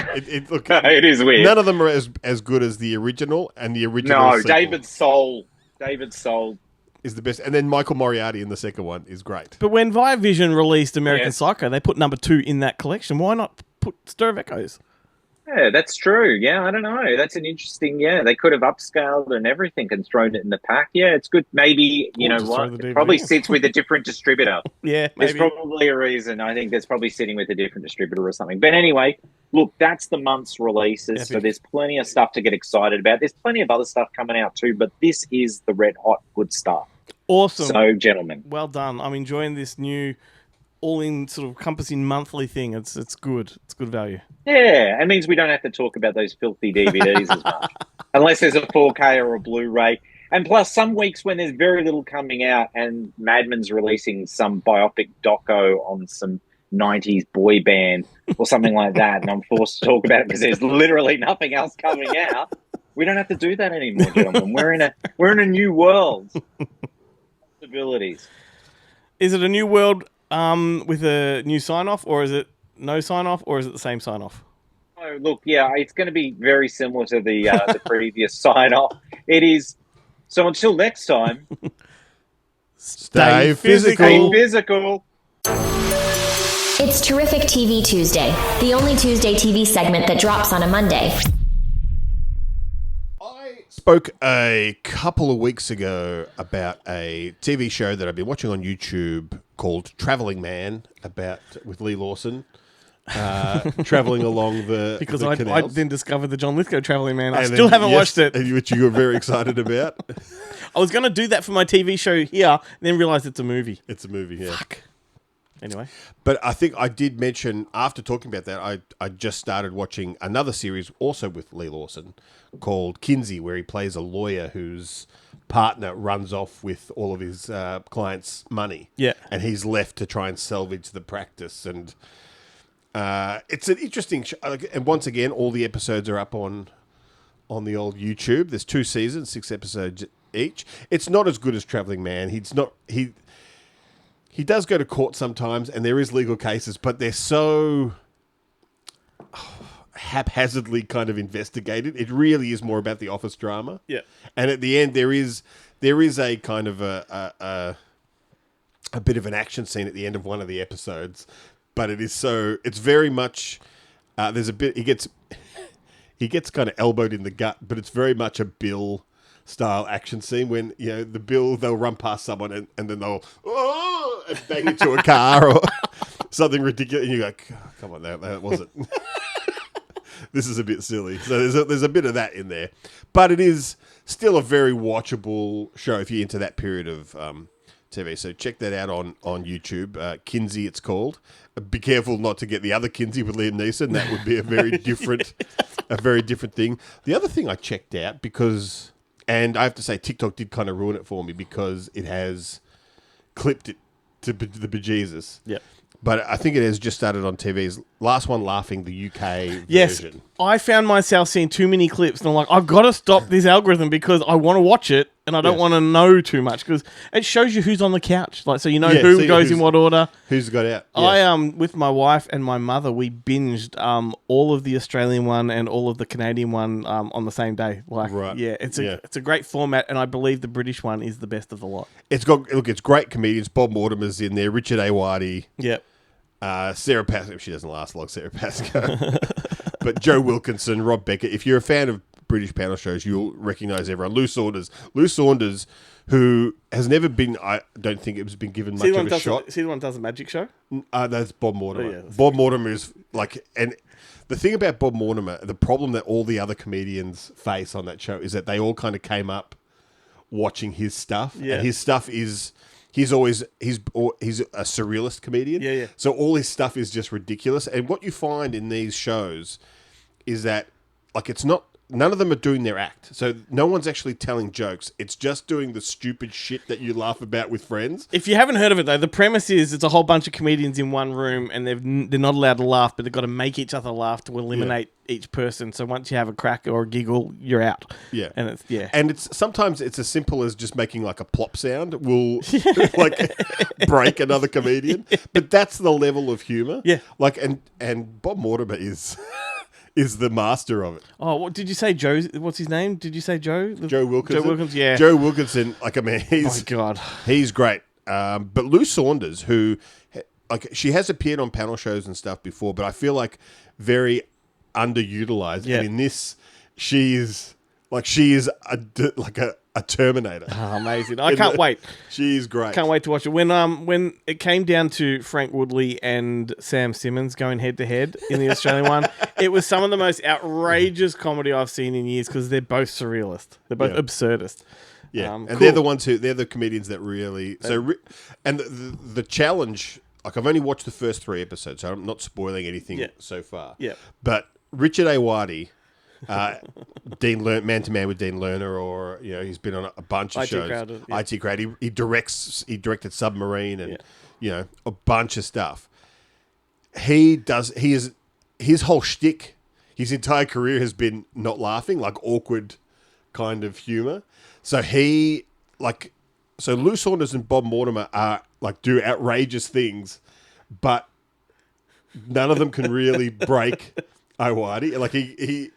Look, it is weird. None of them are as good as the original, and the original sequel. David Soul is the best. And then Michael Moriarty in the second one is great. But when Vivision released American Psycho, they put number 2 in that collection. Why not put Stir of Echoes? Yeah, that's true. Yeah, I don't know. That's an interesting... Yeah, they could have upscaled and everything and thrown it in the pack. Yeah, it's good. Maybe, it probably sits with a different distributor. Yeah, maybe. There's probably a reason. I think that's probably sitting with a different distributor or something. But anyway, look, that's the month's releases. Epic. So there's plenty of stuff to get excited about. There's plenty of other stuff coming out too, but this is the red hot good stuff. Awesome. So, gentlemen. Well done. I'm enjoying this new... all-in sort of compassing monthly thing. It's good. It's good value. Yeah, it means we don't have to talk about those filthy DVDs as much. Unless there's a 4K or a Blu-ray. And plus, some weeks when there's very little coming out and Mad Men's releasing some biopic doco on some 90s boy band or something like that, and I'm forced to talk about it because there's literally nothing else coming out, we don't have to do that anymore, gentlemen. We're in a new world. Possibilities. Is it a new world with a new sign-off, or is it no sign-off, or is it the same sign-off? Oh, look, yeah, it's going to be very similar to the previous sign-off. It is. So until next time, stay physical. Stay physical. It's Terrific TV Tuesday, the only Tuesday TV segment that drops on a Monday. Spoke a couple of weeks ago about a TV show that I've been watching on YouTube called Traveling Man, with Lee Lawson traveling along the because the I canals. then discovered the John Lithgow Traveling Man. I still haven't watched it, which you were very excited about. I was going to do that for my TV show here, and then realised it's a movie. It's a movie, yeah. Fuck. Anyway. But I think I did mention, after talking about that, I just started watching another series also with Lee Lawson called Kinsey, where he plays a lawyer whose partner runs off with all of his clients' money. Yeah. And he's left to try and salvage the practice. And it's an interesting show. And once again, all the episodes are up on the old YouTube. There's 2 seasons, 6 episodes each. It's not as good as Traveling Man. He does go to court sometimes, and there is legal cases, but they're so haphazardly kind of investigated. It really is more about the office drama. Yeah. And at the end, there is a kind of a bit of an action scene at the end of one of the episodes, but it's very much there's a bit he gets kind of elbowed in the gut, but it's very much a Bill style action scene when, the Bill, they'll run past someone and then they'll and bang into a car or something ridiculous. And you're like, oh, come on, that wasn't. This is a bit silly. So there's a bit of that in there. But it is still a very watchable show if you're into that period of TV. So check that out on YouTube. Kinsey, it's called. Be careful not to get the other Kinsey with Liam Neeson. That would be a very different thing. The other thing I checked out because... And I have to say, TikTok did kind of ruin it for me because it has clipped it to the bejesus. Yeah. But I think it has just started on TV's Last One Laughing, the UK Yes, version. I found myself seeing too many clips, and I'm like, I've got to stop this algorithm because I want to watch it, and I don't want to know too much because it shows you who's on the couch, like so you know who goes in what order. Who's got out? Yeah. I with my wife and my mother, we binged all of the Australian one and all of the Canadian one on the same day. Like, right. Yeah, it's a great format, and I believe the British one is the best of the lot. It's great comedians. Bob Mortimer's in there. Richard A. Whitey. Yep. Sarah Pascoe, she doesn't last long, Sarah Pascoe. But Joe Wilkinson, Rob Beckett. If you're a fan of British panel shows, you'll recognise everyone. Lou Saunders, who has never been, I don't think it's been given much of a shot. See the one that does a magic show? That's Bob Mortimer. Oh, yeah, Bob Mortimer is like, and the thing about Bob Mortimer, the problem that all the other comedians face on that show is that they all kind of came up watching his stuff. Yeah. And his stuff is... He's a surrealist comedian. Yeah. So all his stuff is just ridiculous. And what you find in these shows is that, like, none of them are doing their act. So no one's actually telling jokes. It's just doing the stupid shit that you laugh about with friends. If you haven't heard of it, though, the premise is it's a whole bunch of comedians in one room and they're not allowed to laugh, but they've got to make each other laugh to eliminate each person. So once you have a crack or a giggle, you're out. Yeah. And it's sometimes it's as simple as just making like a plop sound will like break another comedian. But that's the level of humor. Yeah. Like and Bob Mortimer is the master of it. Oh, what did you say, Joe? What's his name? Did you say Joe? Joe Wilkinson. Joe Wilkinson, yeah. Joe Wilkinson, like, I mean, Oh my God. He's great. But Lou Saunders, who, like, she has appeared on panel shows and stuff before, but I feel like very underutilized. Yeah. And in this, she is a Terminator. Oh, amazing. I can't wait. She's great. Can't wait to watch it. When it came down to Frank Woodley and Sam Simmons going head to head in the Australian one, it was some of the most outrageous comedy I've seen in years because they're both surrealist. They're both absurdist. Yeah, and cool. they're the comedians that really... And the challenge... Like, I've only watched the first 3 episodes, so I'm not spoiling anything so far. Yeah. But Richard A. Whitey... Man to Man with Dean Lerner, or he's been on a bunch of IT shows. Crowd, yeah. IT Crowd. He directed Submarine and a bunch of stuff. His whole shtick, his entire career has been not laughing, like awkward kind of humor. So Lou Saunders and Bob Mortimer are like do outrageous things, but none of them can really break Whitey. Like he's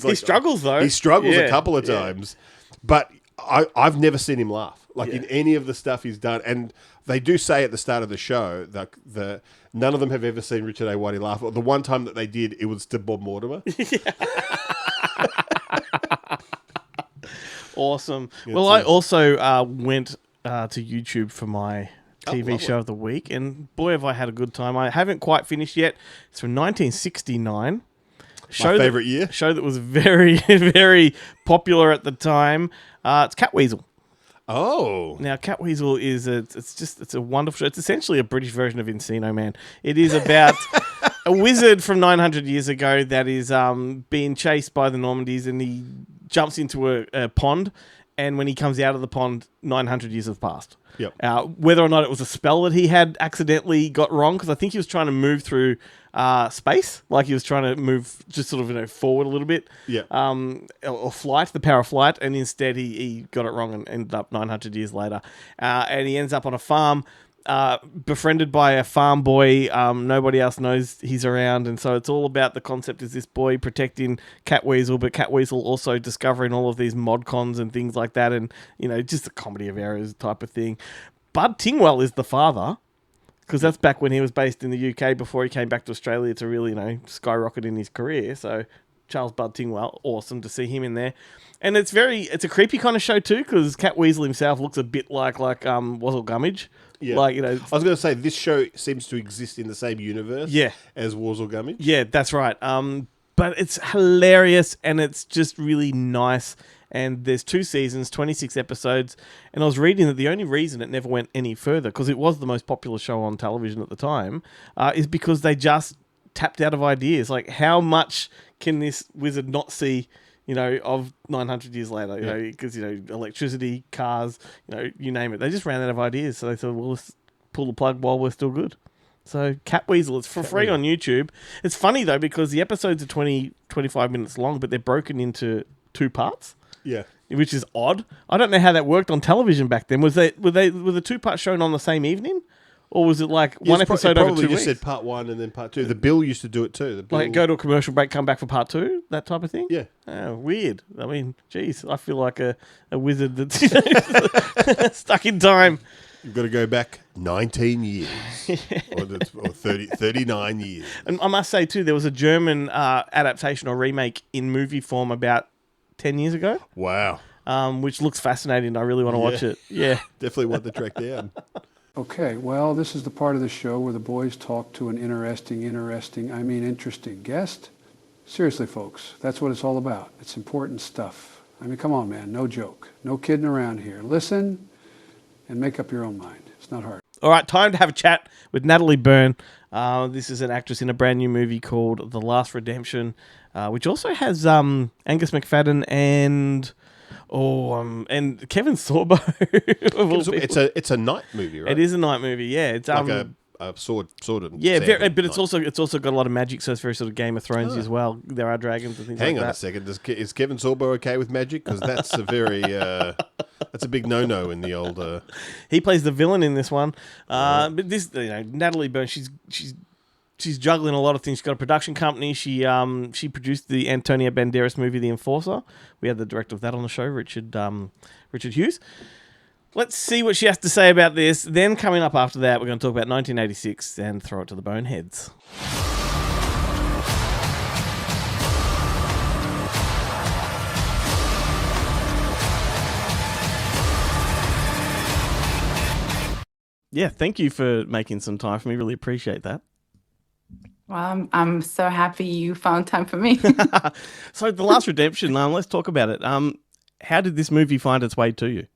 like, he struggles though. He struggles a couple of times, but I've never seen him laugh in any of the stuff he's done. And they do say at the start of the show that none of them have ever seen Richard A. Whitey laugh. Or the one time that they did, it was to Bob Mortimer. Awesome. Well, I also went to YouTube for my TV show of the week, and boy, have I had a good time. I haven't quite finished yet. It's from 1969. My favourite year. Show that was very, very popular at the time. It's Catweasel. Oh. Now, Catweasel is it's a wonderful show. It's essentially a British version of Encino Man. It is about a wizard from 900 years ago that is being chased by the Normandies, and he jumps into a pond, and when he comes out of the pond, 900 years have passed. Yep. Whether or not it was a spell that he had accidentally got wrong, because I think he was trying to move through space, like he was trying to move just sort of forward a little bit. Yeah. Or flight, the power of flight, and instead he got it wrong and ended up 900 years later. And he ends up on a farm, befriended by a farm boy. Nobody else knows he's around, and so it's all about the concept is this boy protecting Catweasel, but Catweasel also discovering all of these mod cons and things like that, and just a comedy of errors type of thing. Bud Tingwell is the father, because that's back when he was based in the UK before he came back to Australia to really skyrocket in his career. So Charles Bud Tingwell, awesome to see him in there. And it's a creepy kind of show too, because Catweasel himself looks a bit like Wazzle Gummidge. Yeah. I was going to say, this show seems to exist in the same universe as Wazzle Gummidge. Yeah, that's right. But it's hilarious, and it's just really nice. And there's 2 seasons, 26 episodes. And I was reading that the only reason it never went any further, because it was the most popular show on television at the time, is because they just tapped out of ideas. Like, how much can this wizard not see, of 900 years later? Because, electricity, cars, you name it. They just ran out of ideas. So they thought, well, let's pull the plug while we're still good. So Catweasel, it's for free on YouTube. It's funny, though, because the episodes are 25 minutes long, but they're broken into 2 parts. Yeah. Which is odd. I don't know how that worked on television back then. Were the 2 parts shown on the same evening? Or was it like one episode over 2 weeks? Probably just said part 1 and then part 2. The Bill used to do it too. Like go to a commercial break, come back for part 2, that type of thing? Yeah. Oh, weird. I mean, geez, I feel like a wizard that's stuck in time. You've got to go back 19 years or 39 years. And I must say, too, there was a German adaptation or remake in movie form about 10 years ago. Wow. Which looks fascinating. I really want to watch it. Yeah. Definitely want to track down. Okay, well, this is the part of the show where the boys talk to an interesting guest. Seriously, folks, that's what it's all about. It's important stuff. I mean, come on, man, no joke. No kidding around here. Listen and make up your own mind. It's not hard. All right, time to have a chat with Natalie Burn. This is an actress in a brand new movie called The Last Redemption, which also has Angus McFadden and Kevin Sorbo. It's a night movie, right? It is a night movie. Yeah, it's like a sword of but it's also got a lot of magic, so it's very sort of Game of Thrones as well. There are dragons and things like that. Hang on a second, is Kevin Sorbo okay with magic? Because that's a very that's a big no in the old. He plays the villain in this one, but this Natalie Burn, she's juggling a lot of things. She's got a production company. She produced the Antonio Banderas movie, The Enforcer. We had the director of that on the show, Richard Hughes. Let's see what she has to say about this. Then coming up after that, we're going to talk about 1986 and throw it to the Boneheads. Yeah, thank you for making some time for me. Really appreciate that. Well, I'm so happy you found time for me. So, The Last Redemption, let's talk about it. How did this movie find its way to you?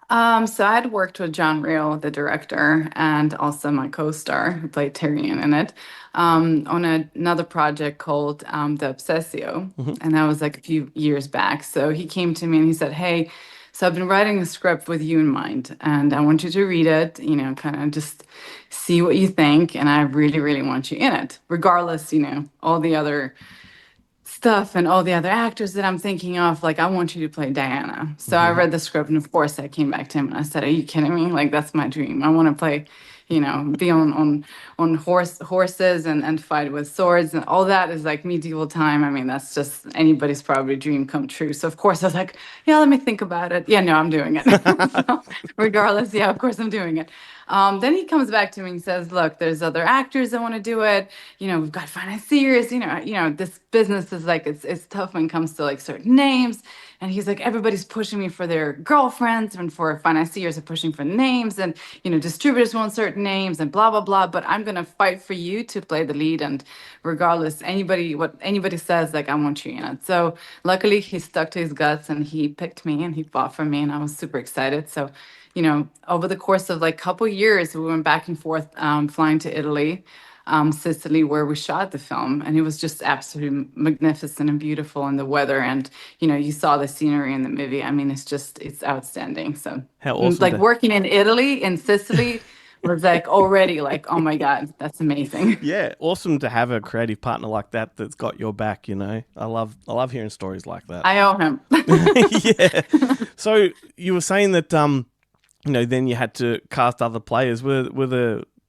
So I'd worked with John Reel, the director, and also my co-star, who played Tyrion in it, on another project called The Obsessio. Mm-hmm. And that was like a few years back. So he came to me and he said, hey, so I've been writing a script with you in mind, and I want you to read it, kind of just see what you think, and I really, really want you in it, regardless, all the other stuff and all the other actors that I'm thinking of. Like, I want you to play Diana. So I read the script, and of course I came back to him and I said, are you kidding me? Like, that's my dream. I want to play, be on horses and fight with swords, and all that is like medieval time. I mean, that's just anybody's probably dream come true. So of course I was like, yeah, let me think about it. Yeah, no, I'm doing it. So, regardless, yeah, of course I'm doing it. Then he comes back to me and says, look, there's other actors that want to do it. We've got financiers, this business is like, it's tough when it comes to like certain names. And he's like, everybody's pushing me for their girlfriends, and for financiers are pushing for names, and, distributors want certain names and blah blah blah, but I'm gonna fight for you to play the lead, and regardless what anybody says, like I want you in it. So luckily he stuck to his guts and he picked me and he fought for me, and I was super excited. So over the course of like couple years, we went back and forth, flying to Italy, Sicily, where we shot the film, and it was just absolutely magnificent and beautiful, and the weather, and you saw the scenery in the movie. I mean, it's outstanding. So How awesome! like working in Italy, in Sicily, was like already like, oh my god, that's amazing. Yeah, awesome to have a creative partner like that that's got your back. I love hearing stories like that. I owe him. Yeah. So you were saying that then you had to cast other players. Were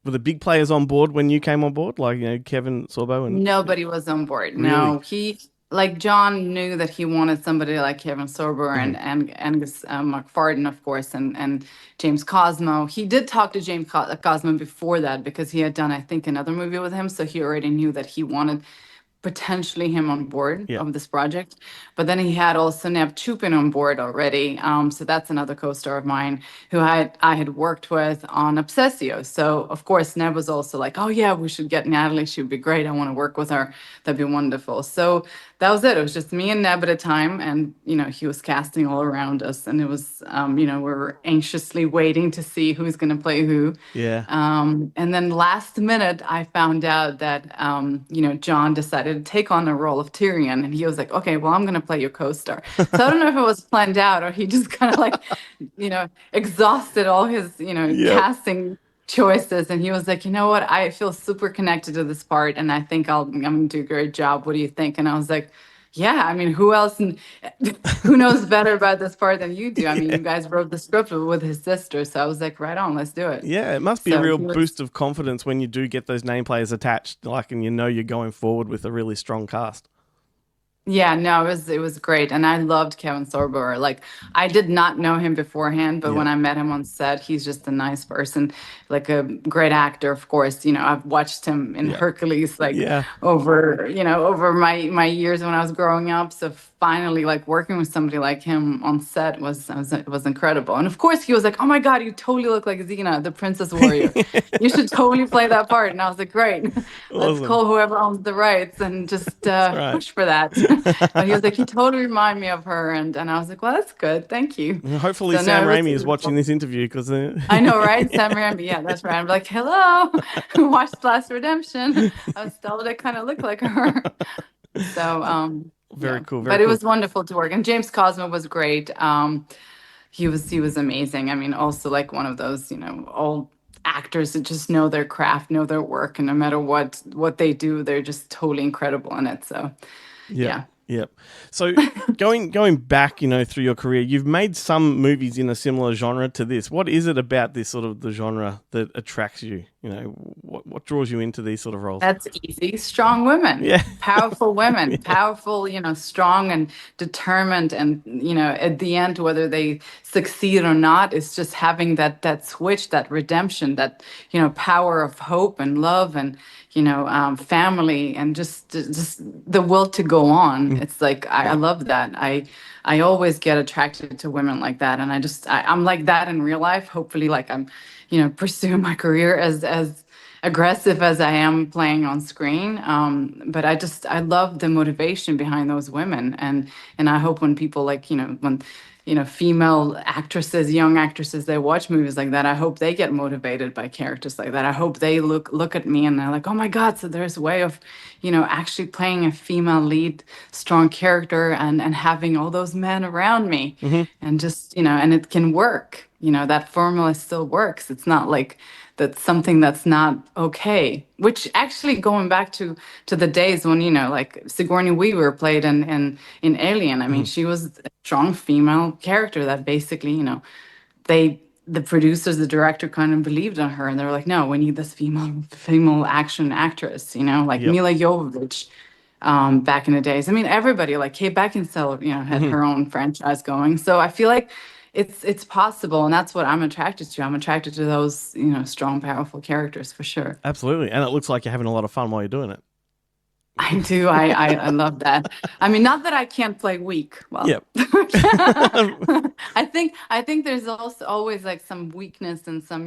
the big players on board when you came on board, like Kevin Sorbo and Nobody was on board. Really? No, he like John knew that he wanted somebody like Kevin Sorbo and Angus McFarden, of course, and James Cosmo. He did talk to James Cosmo before that because he had done, I think, another movie with him, so he already knew that he wanted potentially him on board of this project. But then he had also Neb Chupin on board already. So that's another co-star of mine who I had worked with on Obsessio. So of course Neb was also like, oh yeah, we should get Natalie. She would be great. I want to work with her. That'd be wonderful. So that was it. It was just me and Neb at a time. And, he was casting all around us. And it was, we were anxiously waiting to see who's going to play who. Yeah. And then last minute, I found out that, John decided to take on the role of Tyrion. And he was like, okay, well, I'm going to play your co-star. So I don't know if it was planned out or he just kind of like, exhausted all his, casting choices. And he was like, you know what? I feel super connected to this part. And I think I'm going to do a great job. What do you think? And I was like, yeah, I mean, who else, who knows better about this part than you do? I mean, you guys wrote the script with his sister. So I was like, right on, let's do it. Yeah, it must be a real boost of confidence when you do get those name players attached, and you're going forward with a really strong cast. Yeah, no, it was great. And I loved Kevin Sorbo. Like, I did not know him beforehand, but when I met him on set, he's just a nice person, like a great actor, of course. I've watched him in Hercules, over my years when I was growing up. So finally, like, working with somebody like him on set was incredible. And of course, he was like, oh my God, you totally look like Xena, the Princess Warrior. You should totally play that part. And I was like, great. Let's call whoever owns the rights and just push for that. But he was like, you totally remind me of her. And I was like, well, that's good. Thank you. Hopefully Sam Raimi is watching this interview because... I know, right? Sam Raimi. Yeah, that's right. I'm like, hello. Watched Last Redemption. I was told it kind of looked like her. So, very cool. But it was wonderful to work. And James Cosmo was great. He was amazing. I mean, also like one of those, old actors that just know their craft, know their work, and no matter what they do, they're just totally incredible in it. So, yeah. Yep. So going back, through your career, you've made some movies in a similar genre to this. What is it about this sort of the genre that attracts you? What draws you into these sort of roles? That's easy. Strong women. Yeah. Powerful women. Powerful, strong and determined. And, at the end, whether they succeed or not, it's just having that switch, that redemption, that, power of hope and love and, family and just the will to go on. It's like, I love that. I always get attracted to women like that. And I'm like that in real life. Hopefully, like I'm, pursuing my career as aggressive as I am playing on screen. But I love the motivation behind those women. And I hope when people when female actresses, young actresses, they watch movies like that, I hope they get motivated by characters like that. I hope they look at me and they're like, oh my God, so there's a way of, actually playing a female lead, strong character and having all those men around me and just, and it can work. That formula still works. It's not like that's something that's not okay, which actually going back to the days when, like Sigourney Weaver played in Alien. I mean, she was a strong female character that basically, the producers, the director kind of believed in her and they were like, no, we need this female action actress, like Mila Jovovich. Back in the days. I mean, everybody like Kate Beckinsale, had her own franchise going. So I feel like it's possible, and that's what I'm attracted to. I'm attracted to those, strong, powerful characters for sure. Absolutely, and it looks like you're having a lot of fun while you're doing it. I do. I love that. I mean, not that I can't play weak. Well, Yep. I think there's also always like some weakness and some,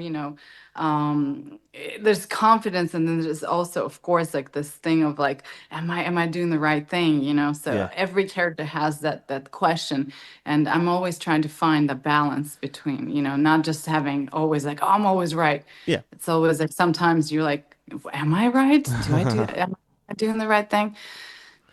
there's confidence, and then there's also, of course, like this thing of like, am I doing the right thing? So Yeah. every character has that question, and I'm always trying to find the balance between, not just having always like, oh, I'm always right. Yeah. It's always like sometimes you're like, am I right? Am I doing the right thing?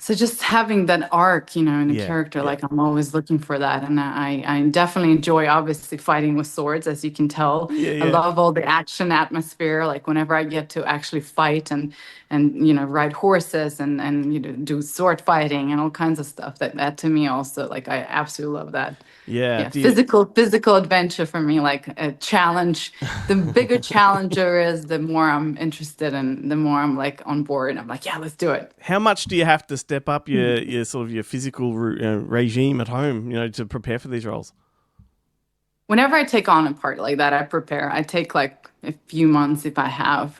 So just having that arc, in a Yeah, character, yeah. like I'm always looking for that. And I definitely enjoy obviously fighting with swords, as you can tell. Yeah, I yeah. love all the action atmosphere. Like whenever I get to actually fight and ride horses and do sword fighting and all kinds of stuff, that to me also, like I absolutely love that. Yeah. Yeah, physical adventure for me, like a challenge. The bigger challenger is, the more I'm interested and the more I'm like on board. I'm like, yeah, let's do it. How much do you have to step up your sort of your physical regime at home, to prepare for these roles? Whenever I take on a part like that, I prepare. I take like a few months if I have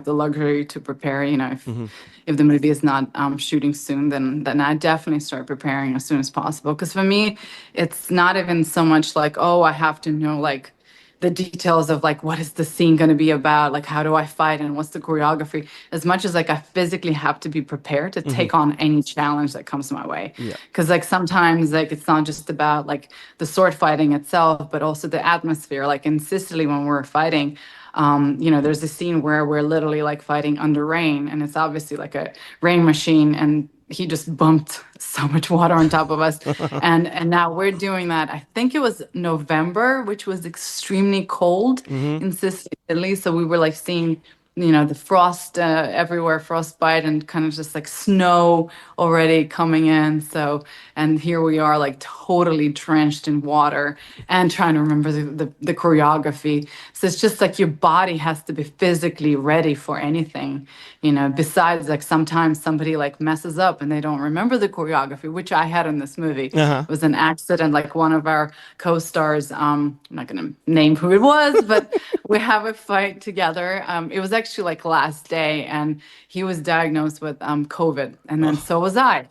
the luxury to prepare. If the movie is not shooting soon, then I definitely start preparing as soon as possible. Because for me, it's not even so much like, oh, I have to know like the details of like what is the scene going to be about, like how do I fight and what's the choreography, as much as like I physically have to be prepared to take on any challenge that comes my way. Because like sometimes like it's not just about like the sword fighting itself, but also the atmosphere. Like in Sicily when we're fighting, there's a scene where we're literally like fighting under rain, and it's obviously like a rain machine, and he just bumped so much water on top of us. and now we're doing that. I think it was November, which was extremely cold in Sicily. So we were like seeing, the frost everywhere, frostbite, and kind of just like snow already coming in. So, and here we are like totally drenched in water and trying to remember the choreography. So it's just like your body has to be physically ready for anything, besides like sometimes somebody like messes up and they don't remember the choreography, which I had in this movie. It was an accident. Like one of our co-stars, I'm not going to name who it was, but we have a fight together. It was actually like last day, and he was diagnosed with COVID, and then so was I.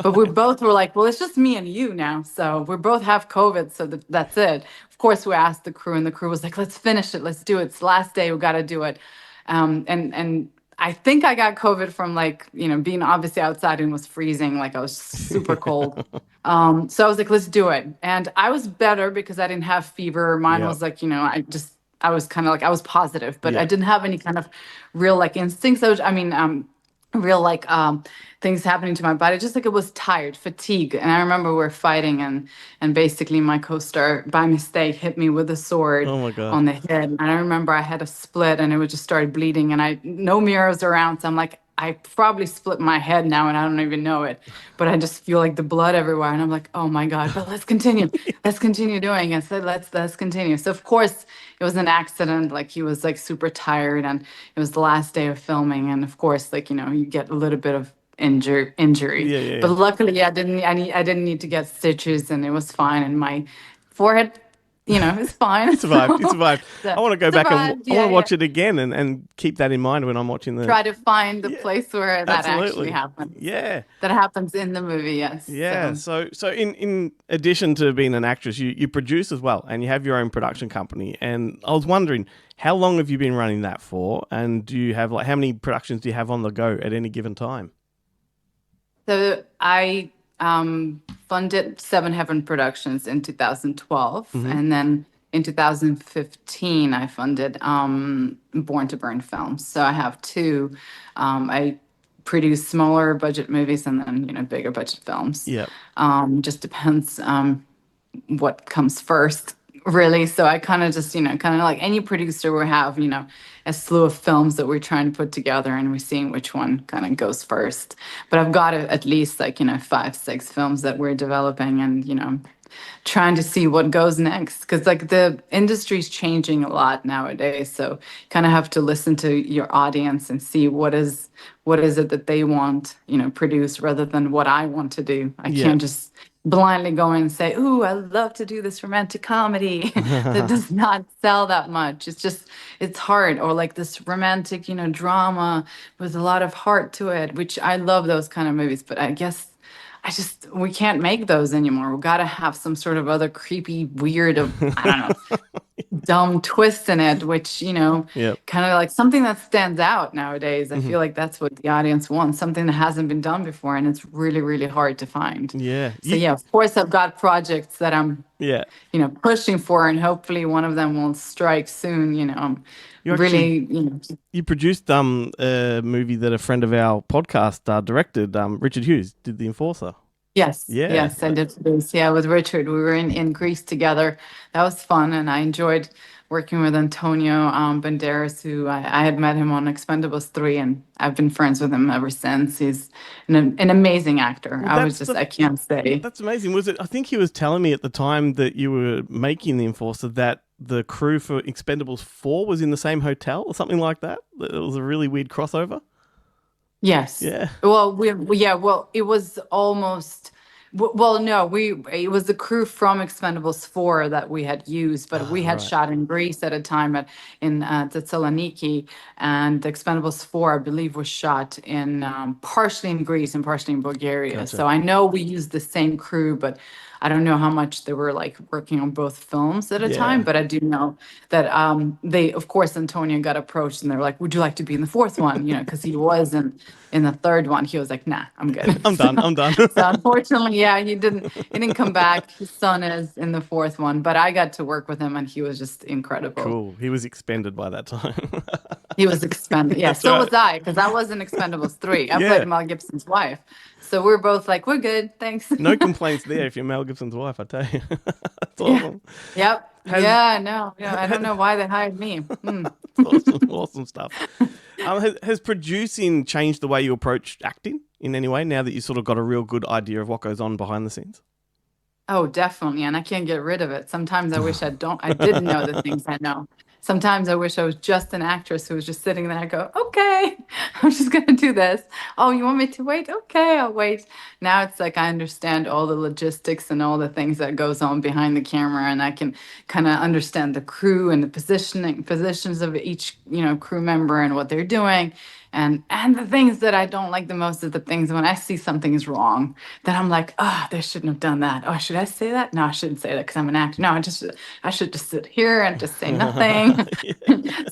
But we both were like, well, it's just me and you now, so we both have COVID, so that's it. Of course, we asked the crew, and the crew was like, let's finish it, let's do it. It's the last day, we got to do it. And I think I got COVID from like, being obviously outside and was freezing, like I was super cold. So I was like, let's do it. And I was better because I didn't have fever. Mine was like, I was kind of like, I was positive, but I didn't have any kind of real like instincts. Real like things happening to my body, just like it was tired, fatigue. And I remember we were fighting, and basically my co-star by mistake hit me with a sword on the head. And I remember I had a split, and it would just started bleeding, and I no mirrors around, so I'm like, I probably split my head now and I don't even know it, but I just feel like the blood everywhere, and I'm like, oh my God, but let's continue. Let's continue doing it. So let's continue. So of course it was an accident. Like he was like super tired, and it was the last day of filming, and of course, like, you get a little bit of injury. But luckily I didn't need to get stitches, and it was fine, and my forehead, it's fine. You survived. So, I want to go back and I want to watch yeah. it again and keep that in mind when I'm watching the. Try to find the place where that absolutely. actually happens. Yeah. That happens in the movie, yes. Yeah. So in addition to being an actress, you produce as well, and you have your own production company. And I was wondering, how long have you been running that for? And do you have how many productions do you have on the go at any given time? So I funded Seven Heaven Productions in 2012, and then in 2015 I funded Born to Burn Films. So I have two. I produce smaller budget movies and then bigger budget films. Yeah. Just depends what comes first, really. So I kind of just, kind of like any producer will have, a slew of films that we're trying to put together, and we're seeing which one kind of goes first. But I've got at least like, 5-6 films that we're developing, and, trying to see what goes next. Because like the industry's changing a lot nowadays. So kind of have to listen to your audience and see what is it that they want, produce, rather than what I want to do. I can't just blindly go and say, "Ooh, I love to do this romantic comedy." That does not sell that much. It's hard. Or like this romantic, drama with a lot of heart to it, which I love those kind of movies. But I guess we can't make those anymore. We got to have some sort of other creepy, weird, I don't know, dumb twist in it, which, Yep. kind of like something that stands out nowadays. I feel like that's what the audience wants, something that hasn't been done before, and it's really, really hard to find. Yeah. So yeah, of course I've got projects that I'm, Yeah. pushing for, and hopefully one of them will strike soon. I'm You actually- really, You produced a movie that a friend of our podcast directed. Richard Hughes did The Enforcer. Yes. Yeah. Yes, I did this. Yeah, with Richard. We were in Greece together. That was fun, and I enjoyed working with Antonio Banderas, who I had met him on Expendables 3, and I've been friends with him ever since. He's an amazing actor. Well, I can't say. That's amazing. Was it? I think he was telling me at the time that you were making The Enforcer that the crew for Expendables 4 was in the same hotel or something like that. It was a really weird crossover. Yes. Yeah. Well, it was almost. Well, no, it was the crew from Expendables 4 that we had used, but we had shot in Greece at a time in Thessaloniki, and Expendables 4, I believe, was shot in partially in Greece and partially in Bulgaria. Gotcha. So I know we used the same crew, but I don't know how much they were like working on both films at a time. But I do know that of course, Antonio got approached, and they were like, "Would you like to be in the fourth one?" Because he was in the third one. He was like, "Nah, I'm good. I'm done. So unfortunately, yeah, he didn't come back. His son is in the fourth one, but I got to work with him, and he was just incredible. Cool. He was expended by that time. He was expended. Yeah, so right. was I, because I was in Expendables 3. I Yeah. played Mel Gibson's wife. So we're both like, we're good, thanks. No complaints there if you're Mel Gibson's wife, I tell you. That's awesome. Yep. Has- No, I don't know why they hired me. Awesome stuff. Has producing changed the way you approach acting in any way now that you sort of got a real good idea of what goes on behind the scenes? Oh, definitely. And I can't get rid of it. Sometimes I wish I didn't know the things I know. Sometimes I wish I was just an actress who was just sitting there. I go, okay, I'm just going to do this. Oh, you want me to wait? Okay, I'll wait. Now it's like I understand all the logistics and all the things that goes on behind the camera, and I can kind of understand the crew and the positions of each, crew member and what they're doing. And the things that I don't like the most is the things when I see something is wrong, that I'm like, they shouldn't have done that. Oh, should I say that? No, I shouldn't say that because I'm an actor. No, I should just sit here and just say nothing.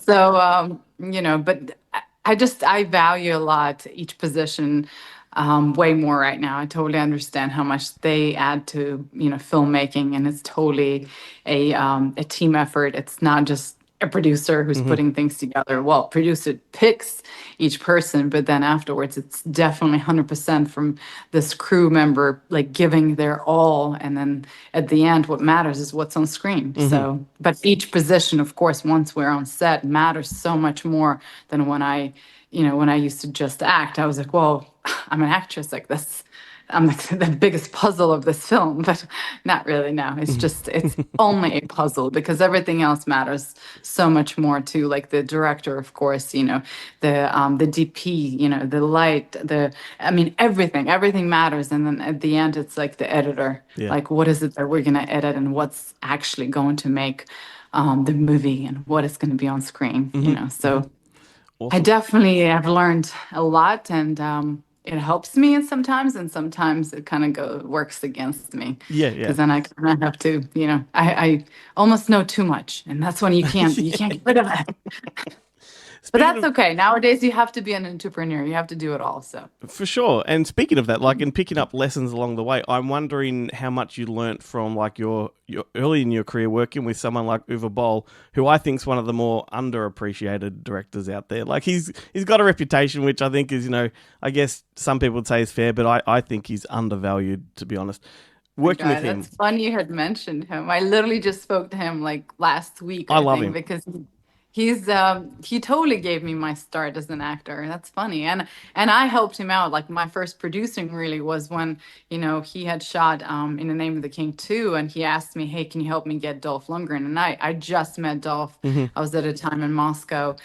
So, but I value a lot each position way more right now. I totally understand how much they add to, filmmaking, and it's totally a team effort. It's not just a producer who's putting things together. Well, producer picks each person, but then afterwards it's definitely 100% from this crew member, like giving their all, and then at the end what matters is what's on screen. So, but each position, of course, once we're on set, matters so much more than when I used to just act. I was like, well, I'm an actress, like this. I'm like the biggest puzzle of this film, but not really. No, it's only a puzzle, because everything else matters so much more too. Like the director, of course, the DP, the light, everything matters. And then at the end, it's like the editor, like what is it that we're going to edit, and what's actually going to make the movie, and what is going to be on screen, So Awesome. I definitely have learned a lot, and it helps me sometimes, and sometimes it kind of works against me. Yeah. Because then I kind of have to, I almost know too much, and that's when you can't get rid of it. But that's okay. Nowadays, you have to be an entrepreneur. You have to do it all. So For sure. And speaking of that, like in picking up lessons along the way, I'm wondering how much you learnt from like your early in your career working with someone like Uwe Boll, who I think is one of the more underappreciated directors out there. Like he's got a reputation which I think is, I guess some people would say is fair, but I think he's undervalued, to be honest. Working with him. That's fun you had mentioned him. I literally just spoke to him like last week. I love think, him. because He totally gave me my start as an actor. That's funny. And I helped him out. Like my first producing really was when, he had shot In the Name of the King 2, and he asked me, "Hey, can you help me get Dolph Lundgren?" And I just met Dolph. I was at a time in Moscow.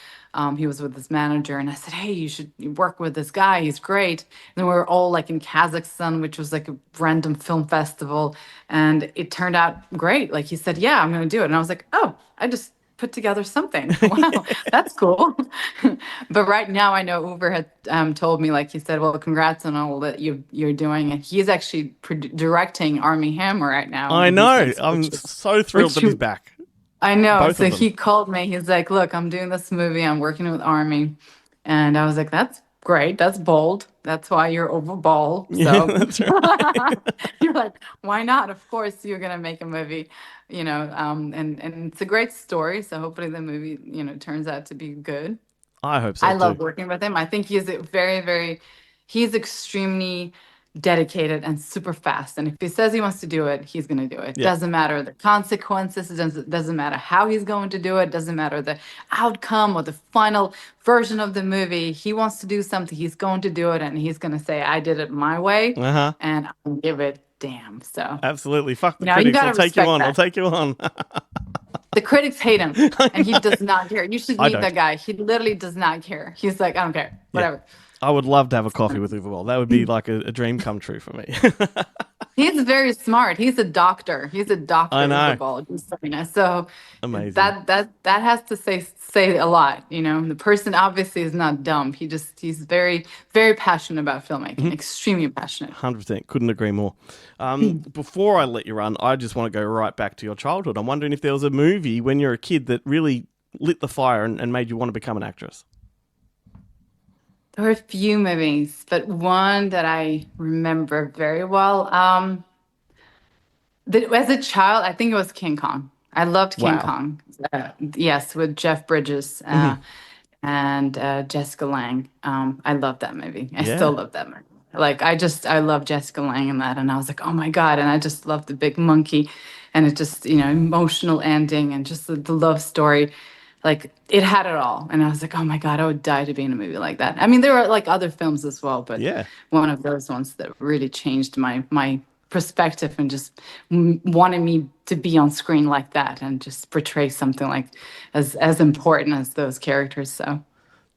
He was with his manager, and I said, "Hey, you should work with this guy. He's great." And we were all like in Kazakhstan, which was like a random film festival, and it turned out great. Like he said, "Yeah, I'm going to do it." And I was like, "Oh, I just put together something. Wow, that's cool." But right now, I know Uber had told me, like he said, "Well, congrats on all that you're doing." And he's actually directing Army Hammer right now. I know. I'm so thrilled that he's back. I know. Both So of them. he called me. He's like, "Look, I'm doing this movie. I'm working with Army." And I was like, "That's great. That's bold. That's why you're over ball." So Yeah, that's right. you're like, "Why not? Of course you're gonna make a movie." And it's a great story. So hopefully the movie, turns out to be good. I hope so I too. love working with him. I think he's extremely dedicated and super fast. And if he says he wants to do it, he's going to do it. Yeah. Doesn't matter the consequences. It doesn't matter how he's going to do it. Doesn't matter the outcome or the final version of the movie. He wants to do something. He's going to do it. And he's going to say, "I did it my way." Uh-huh. And I'll give it damn. So Absolutely. Fuck the you critics. gotta I'll take you respect on. that. I'll take you on. The critics hate him, and he does not care. You should I meet don't. that guy. He literally does not care. He's like, "I don't care. Whatever." I would love to have a coffee with Uwe Boll. That would be like a dream come true for me. He's very smart. He's a doctor. He's a doctor. I know. Of all, so Amazing. that has to say a lot. The person obviously is not dumb. He's very, very passionate about filmmaking. Extremely passionate. 100%. Couldn't agree more. Before I let you run, I just want to go right back to your childhood. I'm wondering if there was a movie when you were a kid that really lit the fire and made you want to become an actress. There were a few movies, but one that I remember very well. As a child, I think it was King Kong. I loved King Wow. Kong. Yes, with Jeff Bridges and Jessica Lange. I love that movie. I Yeah. still love that movie. Like I love Jessica Lange in that, and I was like, "Oh my God!" And I just love the big monkey, and it just emotional ending and just the love story. Like it had it all, and I was like, "Oh my God, I would die to be in a movie like that." I mean, there were like other films as well, but Yeah. one of those ones that really changed my perspective and just wanted me to be on screen like that and just portray something like as important as those characters. So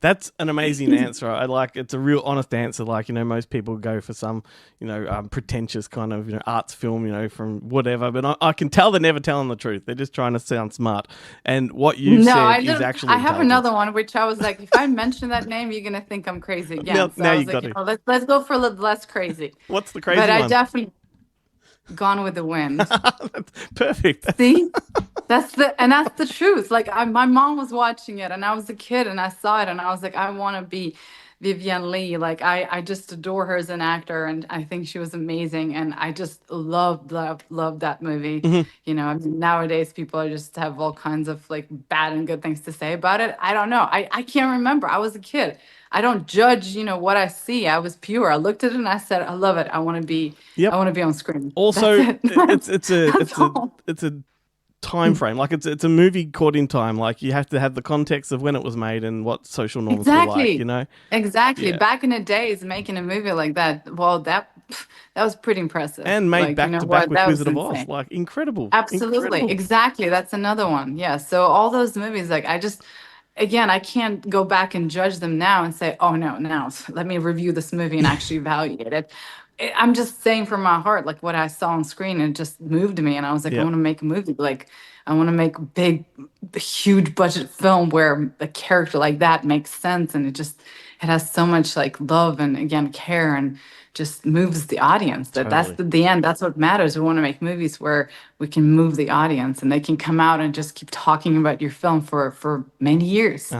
That's an amazing answer. I like it's a real honest answer. Like, most people go for some, pretentious kind of, arts film, from whatever. But I can tell they're never telling the truth. They're just trying to sound smart. And what you said is actually I have intelligent. another one, which I was like, if I mention that name, you're going to think I'm crazy again. Now- so now I you was like, got to. let's go for a little less crazy. What's the crazy But one? I definitely Gone with the Wind. Perfect. See, that's the truth. Like my mom was watching it, and I was a kid, and I saw it, and I was like, I want to be Vivian Leigh. Like I just adore her as an actor, and I think she was amazing, and I just loved that movie. I mean, nowadays people just have all kinds of like bad and good things to say about it. I don't know. I can't remember. I was a kid. I don't judge, what I see. I was pure. I looked at it and I said, I love it. I want to be. Yep. I want to be on screen. Also, That's it. it's a time frame. Like it's a movie caught in time. Like you have to have the context of when it was made and what social norms were like. Exactly. Yeah. Back in the days, making a movie like that, well, that was pretty impressive. And made back to back with That was Wizard of Oz. insane. Like incredible. Absolutely. Incredible. Exactly. That's another one. Yeah. So all those movies, like again, I can't go back and judge them now and say, oh no, now let me review this movie and actually evaluate it. I'm just saying from my heart, like what I saw on screen, and it just moved me. And I was like, I want to make a movie. Like I want to make a big, huge budget film where a character like that makes sense. And it has so much like love and again, care, and just moves the audience. That's the end. That's what matters. We want to make movies where we can move the audience and they can come out and just keep talking about your film for many years.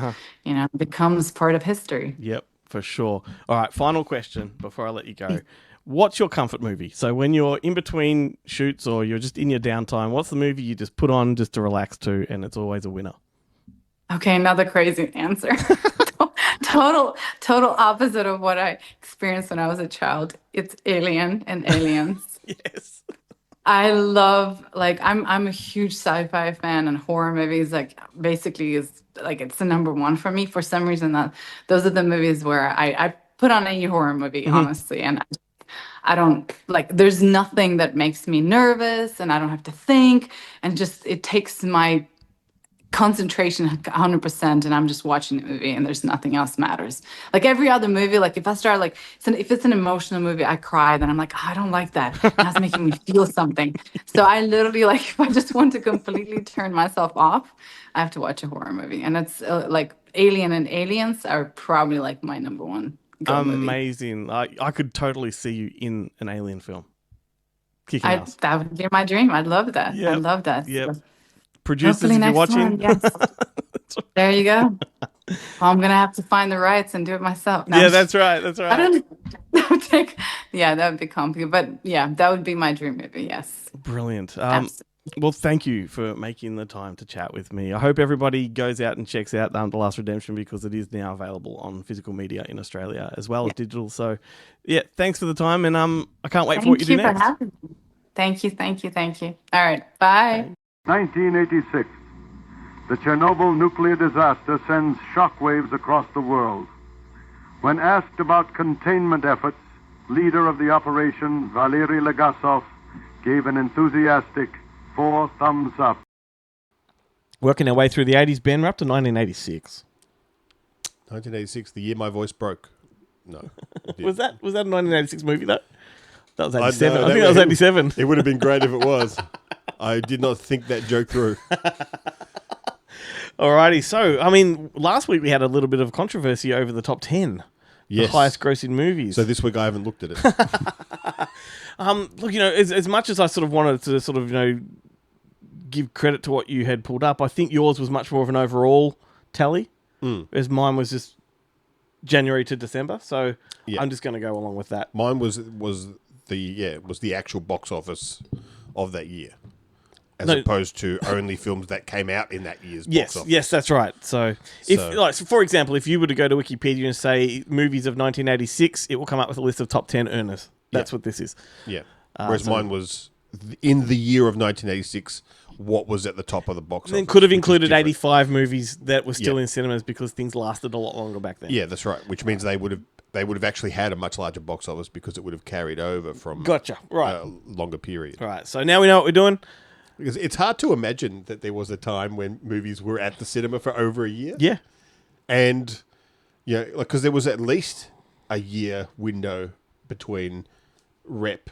It becomes part of history. Yep, for sure. All right, final question before I let you go. What's your comfort movie? So when you're in between shoots or you're just in your downtime, what's the movie you just put on just to relax to, and it's always a winner? Okay, another crazy answer. Total opposite of what I experienced when I was a child. It's Alien and Aliens. Yes. I love I'm a huge sci-fi fan, and horror movies basically is it's the number one for me. For some reason, that those are the movies where I put on any horror movie, honestly, and I don't there's nothing that makes me nervous, and I don't have to think, and just it takes my concentration 100%, and I'm just watching the movie, and there's nothing else matters. Like every other movie, if I start if it's an emotional movie, I cry, then I'm like, I don't like that. That's making me feel something. So I literally if I just want to completely turn myself off, I have to watch a horror movie, and it's Alien and Aliens are probably my number one go movie. Amazing. I could totally see you in an Alien film. Kicking ass. That would be my dream. I'd love that. Yep. I'd love that. Yep. So Producers, hopefully if you're next watching. one, yes. There you go. Well, I'm gonna have to find the rights and do it myself. No, Yeah, that's right. That's I right. don't. That would take. Yeah, that would be complicated. But yeah, that would be my dream movie. Yes. Brilliant. Absolutely. Well, thank you for making the time to chat with me. I hope everybody goes out and checks out The Last Redemption, because it is now available on physical media in Australia as well as digital. So, yeah, thanks for the time, and I can't wait for what you do next. Thank you for having me. Thank you. Thank you. Thank you. All right. Bye. 1986. The Chernobyl nuclear disaster sends shockwaves across the world. When asked about containment efforts, leader of the operation, Valery Legasov, gave an enthusiastic 4 thumbs up. Working our way through the 80s, Ben, we're up to 1986. 1986, the year my voice broke. No. Was that a 1986 movie, though? That was 87. know, I think that was 87. It would have been great if it was. I did not think that joke through. Alrighty, so, last week we had a little bit of controversy over the top 10. Yes. The highest grossing movies. So this week I haven't looked at it. Look, as much as I sort of wanted to give credit to what you had pulled up, I think yours was much more of an overall tally, as mine was just January to December. So I'm just going to go along with that. Mine was the actual box office of that year, as opposed to only films that came out in that year's box office. Yes, that's right. So, for example, if you were to go to Wikipedia and say movies of 1986, it will come up with a list of top 10 earners. That's what this is. Yeah. Whereas mine was in the year of 1986. What was at the top of the box office? Then could have included 85 movies that were still in cinemas because things lasted a lot longer back then. Yeah, that's right. Which means they would have actually had a much larger box office because it would have carried over from a longer period. Right. So now we know what we're doing. Because it's hard to imagine that there was a time when movies were at the cinema for over a year. Yeah. And, because there was at least a year window between rep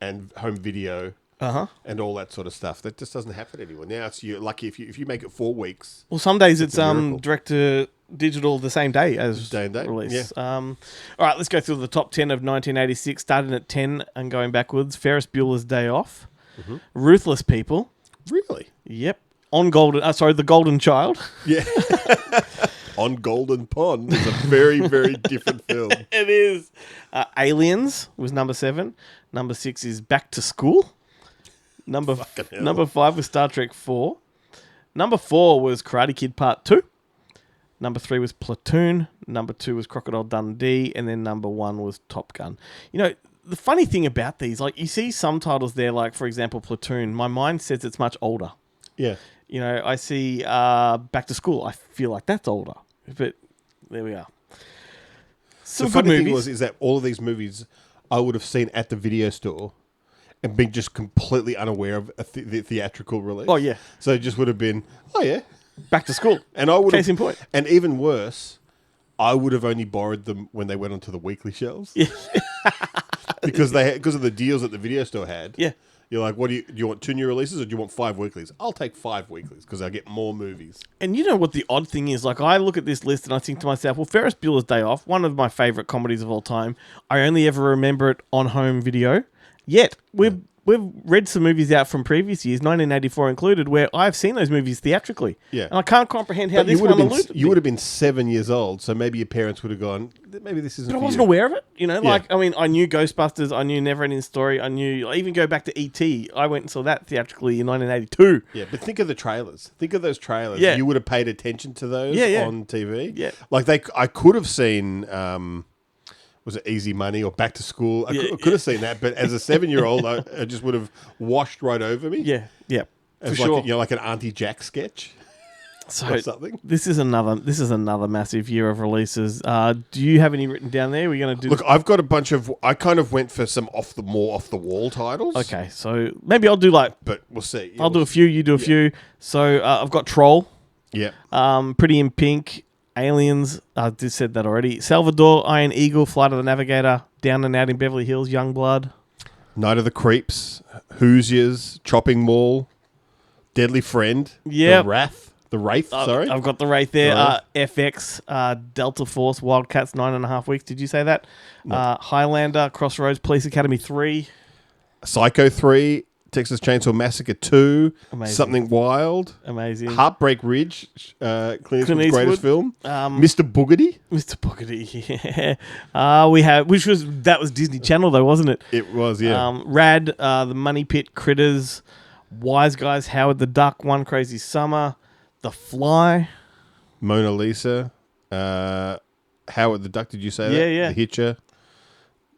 and home video and all that sort of stuff. That just doesn't happen anymore. Now you're lucky if you make it 4 weeks. Well, some days it's direct to digital the same day as release. Yeah. All right, let's go through the top 10 of 1986, starting at 10 and going backwards. Ferris Bueller's Day Off. Mm-hmm. Ruthless People. Really? Yep. The Golden Child. Yeah. On Golden Pond is a very, very different film. It is. Aliens was number 7. Number 6 is Back to School. Number 5 was Star Trek 4. Number 4 was Karate Kid Part 2. Number 3 was Platoon. Number 2 was Crocodile Dundee. And then number 1 was Top Gun. The funny thing about these, you see some titles there, for example, Platoon. My mind says it's much older. Yeah. I see Back to School. I feel like that's older. But there we are. Some the good funny movies. thing is that all of these movies I would have seen at the video store and been just completely unaware of the theatrical release. Oh, yeah. So it just would have been, oh, yeah. Back to School. And I would Case in point. And even worse, I would have only borrowed them when they went onto the weekly shelves. Yeah. because of the deals that the video store had. Yeah. You're like, what do you want 2 new releases or do you want 5 weeklies? I'll take 5 weeklies because I get more movies. And you know what the odd thing is? I look at this list and I think to myself, well, Ferris Bueller's Day Off, one of my favourite comedies of all time. I only ever remember it on home video. Yet, we've read some movies out from previous years, 1984 included, where I've seen those movies theatrically. Yeah. And I can't comprehend how But this one eluded me. You would have been 7 years old, so maybe your parents would have gone, maybe this isn't But I for wasn't you. aware of it. I knew Ghostbusters, I knew Neverending Story, I even go back to E.T. I went and saw that theatrically in 1982. Yeah, but think of the trailers. Think of those trailers. Yeah. You would have paid attention to those on TV. Yeah. I could have seen was it Easy Money or Back to School? I could have seen that, but as a 7-year-old, I just would have washed right over me. Yeah, As for like sure. like an Auntie Jack sketch. So or something. This is another massive year of releases. Do you have any written down there? We're going to do. Look, I've got a bunch of. I kind of went for some off the wall titles. Okay, so maybe I'll do but we'll see. I'll do a few. You do a few. So I've got Troll. Yeah. Pretty in Pink. Aliens. I just said that already. Salvador, Iron Eagle, Flight of the Navigator, Down and Out in Beverly Hills, Youngblood. Night of the Creeps, Hoosiers, Chopping Mall, Deadly Friend, Yep. The Wraith, sorry. I've got the Wraith there. Right. FX, Delta Force, Wildcats, 9.5 weeks. Did you say that? No. Highlander, Crossroads, Police Academy 3. Psycho 3, Texas Chainsaw Massacre 2, Amazing. Something Wild. Amazing. Heartbreak Ridge, Clint Eastwood's Eastwood. greatest film. Mr. Boogedy. Mr. Boogedy, yeah. We have, that was Disney Channel though, wasn't it? It was, yeah. Rad, The Money Pit, Critters, Wise Guys, Howard the Duck, One Crazy Summer, The Fly, Mona Lisa, Howard the Duck, did you say that? Yeah. The Hitcher.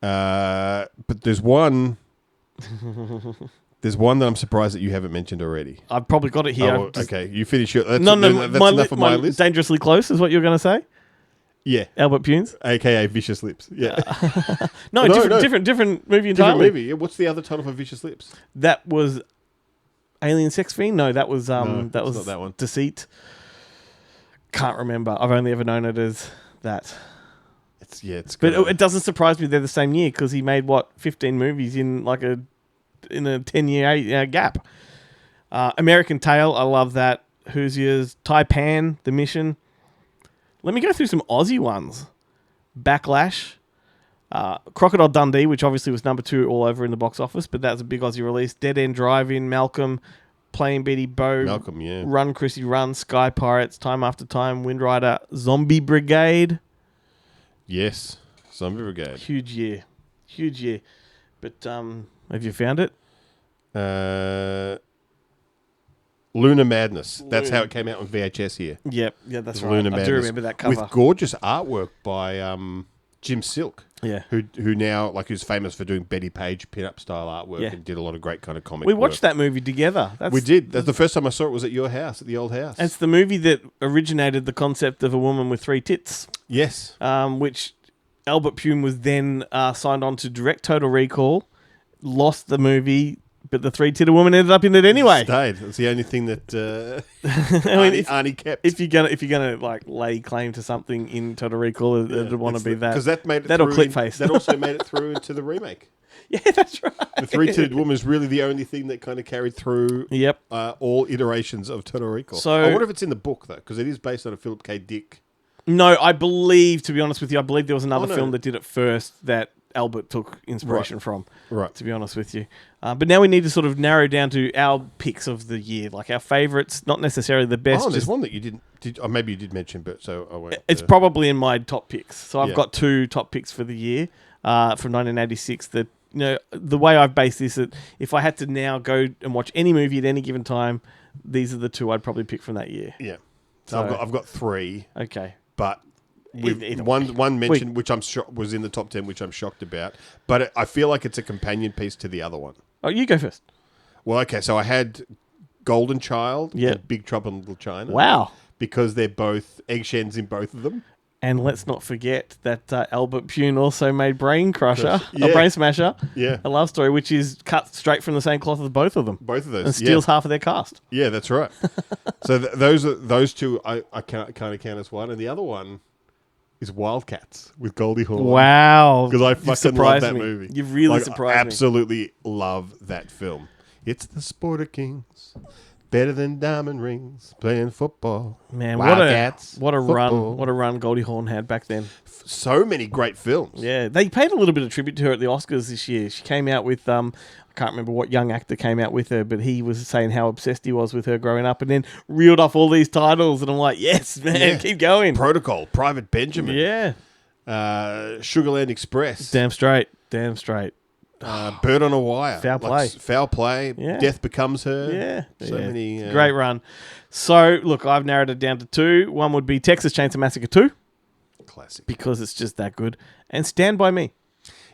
But there's one that I'm surprised that you haven't mentioned already. I've probably got it here. Oh, okay, you finish it. That's, No, that's enough of my list. Dangerously Close is what you're going to say? Yeah. Albert Punes? AKA Vicious Lips. Yeah. No, different movie entirely. Different movie. Yeah, what's the other title for Vicious Lips? That was Alien Sex Fiend? No, that was not that one. Deceit. Can't remember. I've only ever known it as that. But it doesn't surprise me they're the same year because he made 15 movies in a 10-year gap. American Tail, I love that. Hoosiers, Taipan, The Mission. Let me go through some Aussie ones. Backlash, Crocodile Dundee, which obviously was number 2 all over in the box office, but that was a big Aussie release. Dead End Drive-In, Malcolm, Playing Betty Bow, Malcolm, yeah. Run Chrissy Run, Sky Pirates, Time After Time, Wind Rider, Zombie Brigade. Yes, Zombie Brigade. Huge year. But have you found it? Lunar Madness. That's how it came out on VHS here. Yep, yeah, that's right. Lunar I Madness, do remember that cover. with gorgeous artwork by Jim Silk. Yeah, who now who's famous for doing Betty Page pinup style artwork and did a lot of great kind of comic. We watched that movie together. We did. That's the first time I saw it. Was at your house, at the old house. It's the movie that originated the concept of a woman with 3 tits. Yes, which Albert Pume was then signed on to direct Total Recall. Lost the movie, but the 3-titted woman ended up in it anyway. Stayed. It's the only thing that Arnie kept. If you're gonna lay claim to something in Total Recall, it'd want to be that, because that made it that or through Clickface. That also made it through into the remake. Yeah, that's right. The 3-titted woman is really the only thing that kind of carried through. Yep. All iterations of Total Recall. So, I wonder if it's in the book though, because it is based on a Philip K. Dick. No, I believe, to be honest with you, there was another film that did it first that Albert took inspiration from. Right. To be honest with you. But now we need to sort of narrow down to our picks of the year, like our favourites, not necessarily the best. Oh, there's one that you didn't. Or maybe you did mention, but so I won't. It's probably in my top picks. So I've got 2 top picks for the year from 1986 that, the way I've based this, that if I had to now go and watch any movie at any given time, these are the 2 I'd probably pick from that year. Yeah. So I've got 3. Okay. But with one mention, which I'm was in the top 10, which I'm shocked about. But I feel like it's a companion piece to the other one. Oh, you go first. Well, okay. So I had Golden Child and Big Trouble in Little China. Wow. Because they're both eggshens in both of them. And let's not forget that Albert Pune also made Brain Crusher, Yeah. a Brain Smasher, Yeah. a love story, which is cut straight from the same cloth as both of them. Both of those. And steals half of their cast. Yeah, that's right. So those 2 I kind of count as one. And the other one is Wildcats with Goldie Hawn. Wow. Because I fucking love that movie. You've really surprised me. I absolutely love that film. It's the Sport of Kings. Better than diamond rings, playing football. Man, Wildcats, what a football. run Goldie Hawn had back then. So many great films. Yeah, they paid a little bit of tribute to her at the Oscars this year. She came out with, I can't remember what young actor came out with her, but he was saying how obsessed he was with her growing up, and then reeled off all these titles, and I'm like, yes, man, keep going. Protocol, Private Benjamin. Yeah. Sugarland Express. Damn straight. Bird on a Wire. Foul Play. Yeah. Death Becomes Her. Yeah. So many. Great run. So, look, I've narrowed it down to 2. One would be Texas Chainsaw Massacre 2. Classic. because it's just that good. And Stand By Me,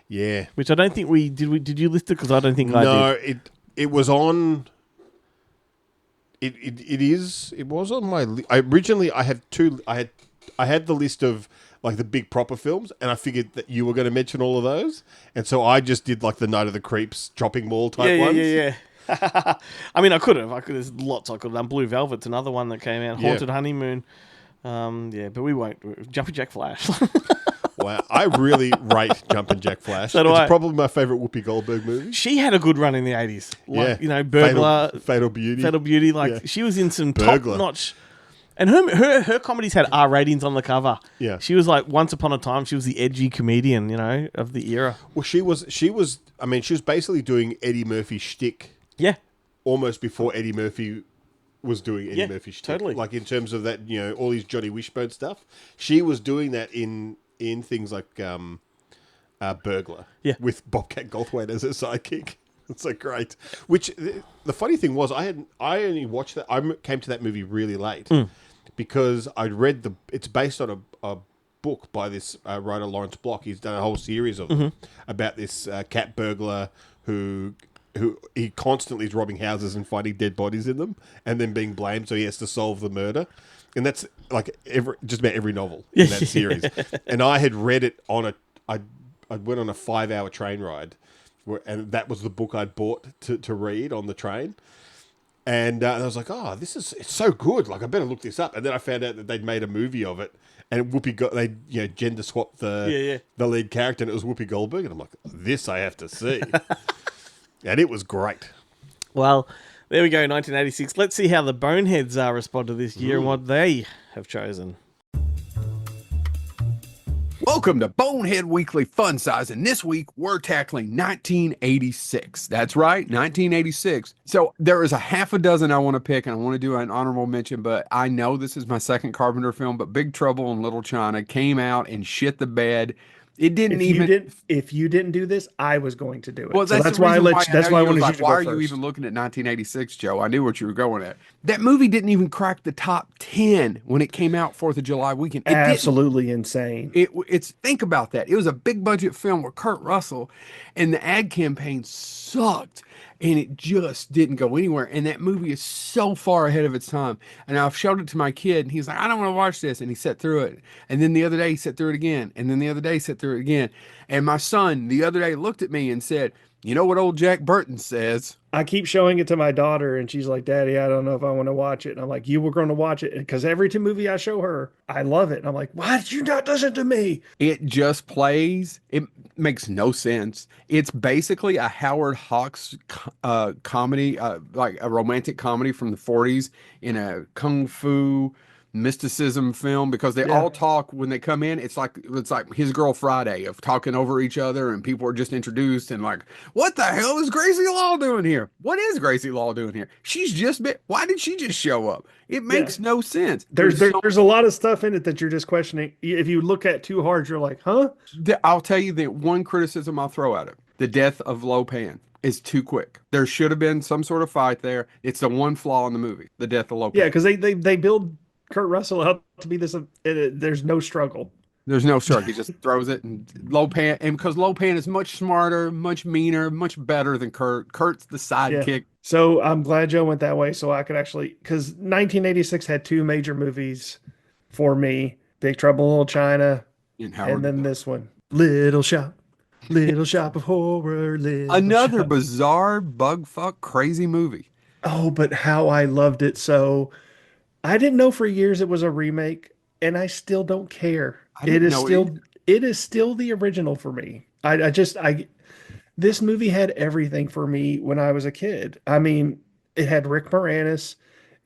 Yeah. which I don't think we did. Did you list it? Because I don't think I did. No, it was on. It was on my. Originally, I had two. I had the list of like the big proper films, and I figured that you were going to mention all of those, and so I just did like the Night of the Creeps, Chopping Mall type ones. Yeah. I mean, I could have. There's lots I could have done. Blue Velvet's another one that came out. Haunted Honeymoon. But we won't. Jumping Jack Flash. Wow, I really rate Jumpin' Jack Flash. So do it's I. probably my favorite Whoopi Goldberg movie. She had a good run in the 80s. Like, Burglar. Fatal Beauty. Fatal Beauty. She was in some Burglar. top-notch... And her comedies had R ratings on the cover. Yeah. She was like, once upon a time, she was the edgy comedian, of the era. Well, she was basically doing Eddie Murphy's shtick. Yeah. Almost before Eddie Murphy was doing Eddie Murphy's shtick. Totally. Like in terms of that, all these Johnny Wishbone stuff. She was doing that in things like Burglar. Yeah. With Bobcat Goldthwait as her sidekick. It's so great. Which the funny thing was, I only watched that. I came to that movie really late because I'd read it's based on a book by this writer Lawrence Block. He's done a whole series of them about this cat burglar who he constantly is robbing houses and finding dead bodies in them and then being blamed, so he has to solve the murder. And that's like just about every novel in that series. And I had read it I went on a 5-hour train ride. And that was the book I'd bought to read on the train. And I was like, oh, it's so good. Like, I better look this up. And then I found out that they'd made a movie of it. And they gender swapped the lead character, and it was Whoopi Goldberg. And I'm like, this I have to see. And it was great. Well, there we go, 1986. Let's see how the Boneheads respond to this year and what they have chosen. Welcome to Bonehead Weekly Fun Size, and this week we're tackling 1986. That's right, 1986. So there is a half a dozen I want to pick, and I want to do an honorable mention, but I know this is my second Carpenter film, but Big Trouble in Little China came out and shit the bed. It didn't If you didn't do this, I was going to do it. Well, so that's why I let you. That's why I wanted you to go Why are first. you even looking at 1986, Joe? I knew what you were going at. That movie didn't even crack the top 10 when it came out 4th of July weekend. It Absolutely insane. It's think about that. It was a big budget film with Kurt Russell, and the ad campaign sucked. And it just didn't go anywhere. And that movie is so far ahead of its time. And I've showed it to my kid, and he's like, I don't want to watch this. And he sat through it. And then the other day, he sat through it again. And then the other day, he sat through it again. And my son, the other day, looked at me and said, you know what old Jack Burton says? I keep showing it to my daughter, and she's like, Daddy, I don't know if I want to watch it. And I'm like, you were going to watch it. Because every movie I show her, I love it. And I'm like, why did you not listen to me? It just plays. It makes no sense. It's basically a Howard Hawks comedy, like a romantic comedy from the 40s in a kung fu mysticism film, because they all talk when they come in. It's like His Girl Friday of talking over each other, and people are just introduced and like, what the hell is Gracie Law doing here? What is Gracie Law doing here? She's just been, why did she just show up? It makes no sense. There's a lot of stuff in it that you're just questioning. If you look at too hard, you're like, huh? I'll tell you the one criticism I'll throw at it: the death of Lo Pan is too quick. There should have been some sort of fight there. It's the one flaw in the movie: the death of Lo Pan. Yeah, because they build Kurt Russell out to be this. There's no struggle. There's no struggle. He just throws it, and Lo Pan, and because Lo Pan is much smarter, much meaner, much better than Kurt. Kurt's the sidekick. Yeah. So I'm glad Joe went that way, so I could actually, because 1986 had two major movies for me: Big Trouble in Little China, and then this one, Little Shop of Horror. Another bizarre bugfuck crazy movie. Oh, but how I loved it. So I didn't know for years it was a remake, and I still don't care. It is still the original for me. This movie had everything for me when I was a kid. I mean, it had Rick Moranis.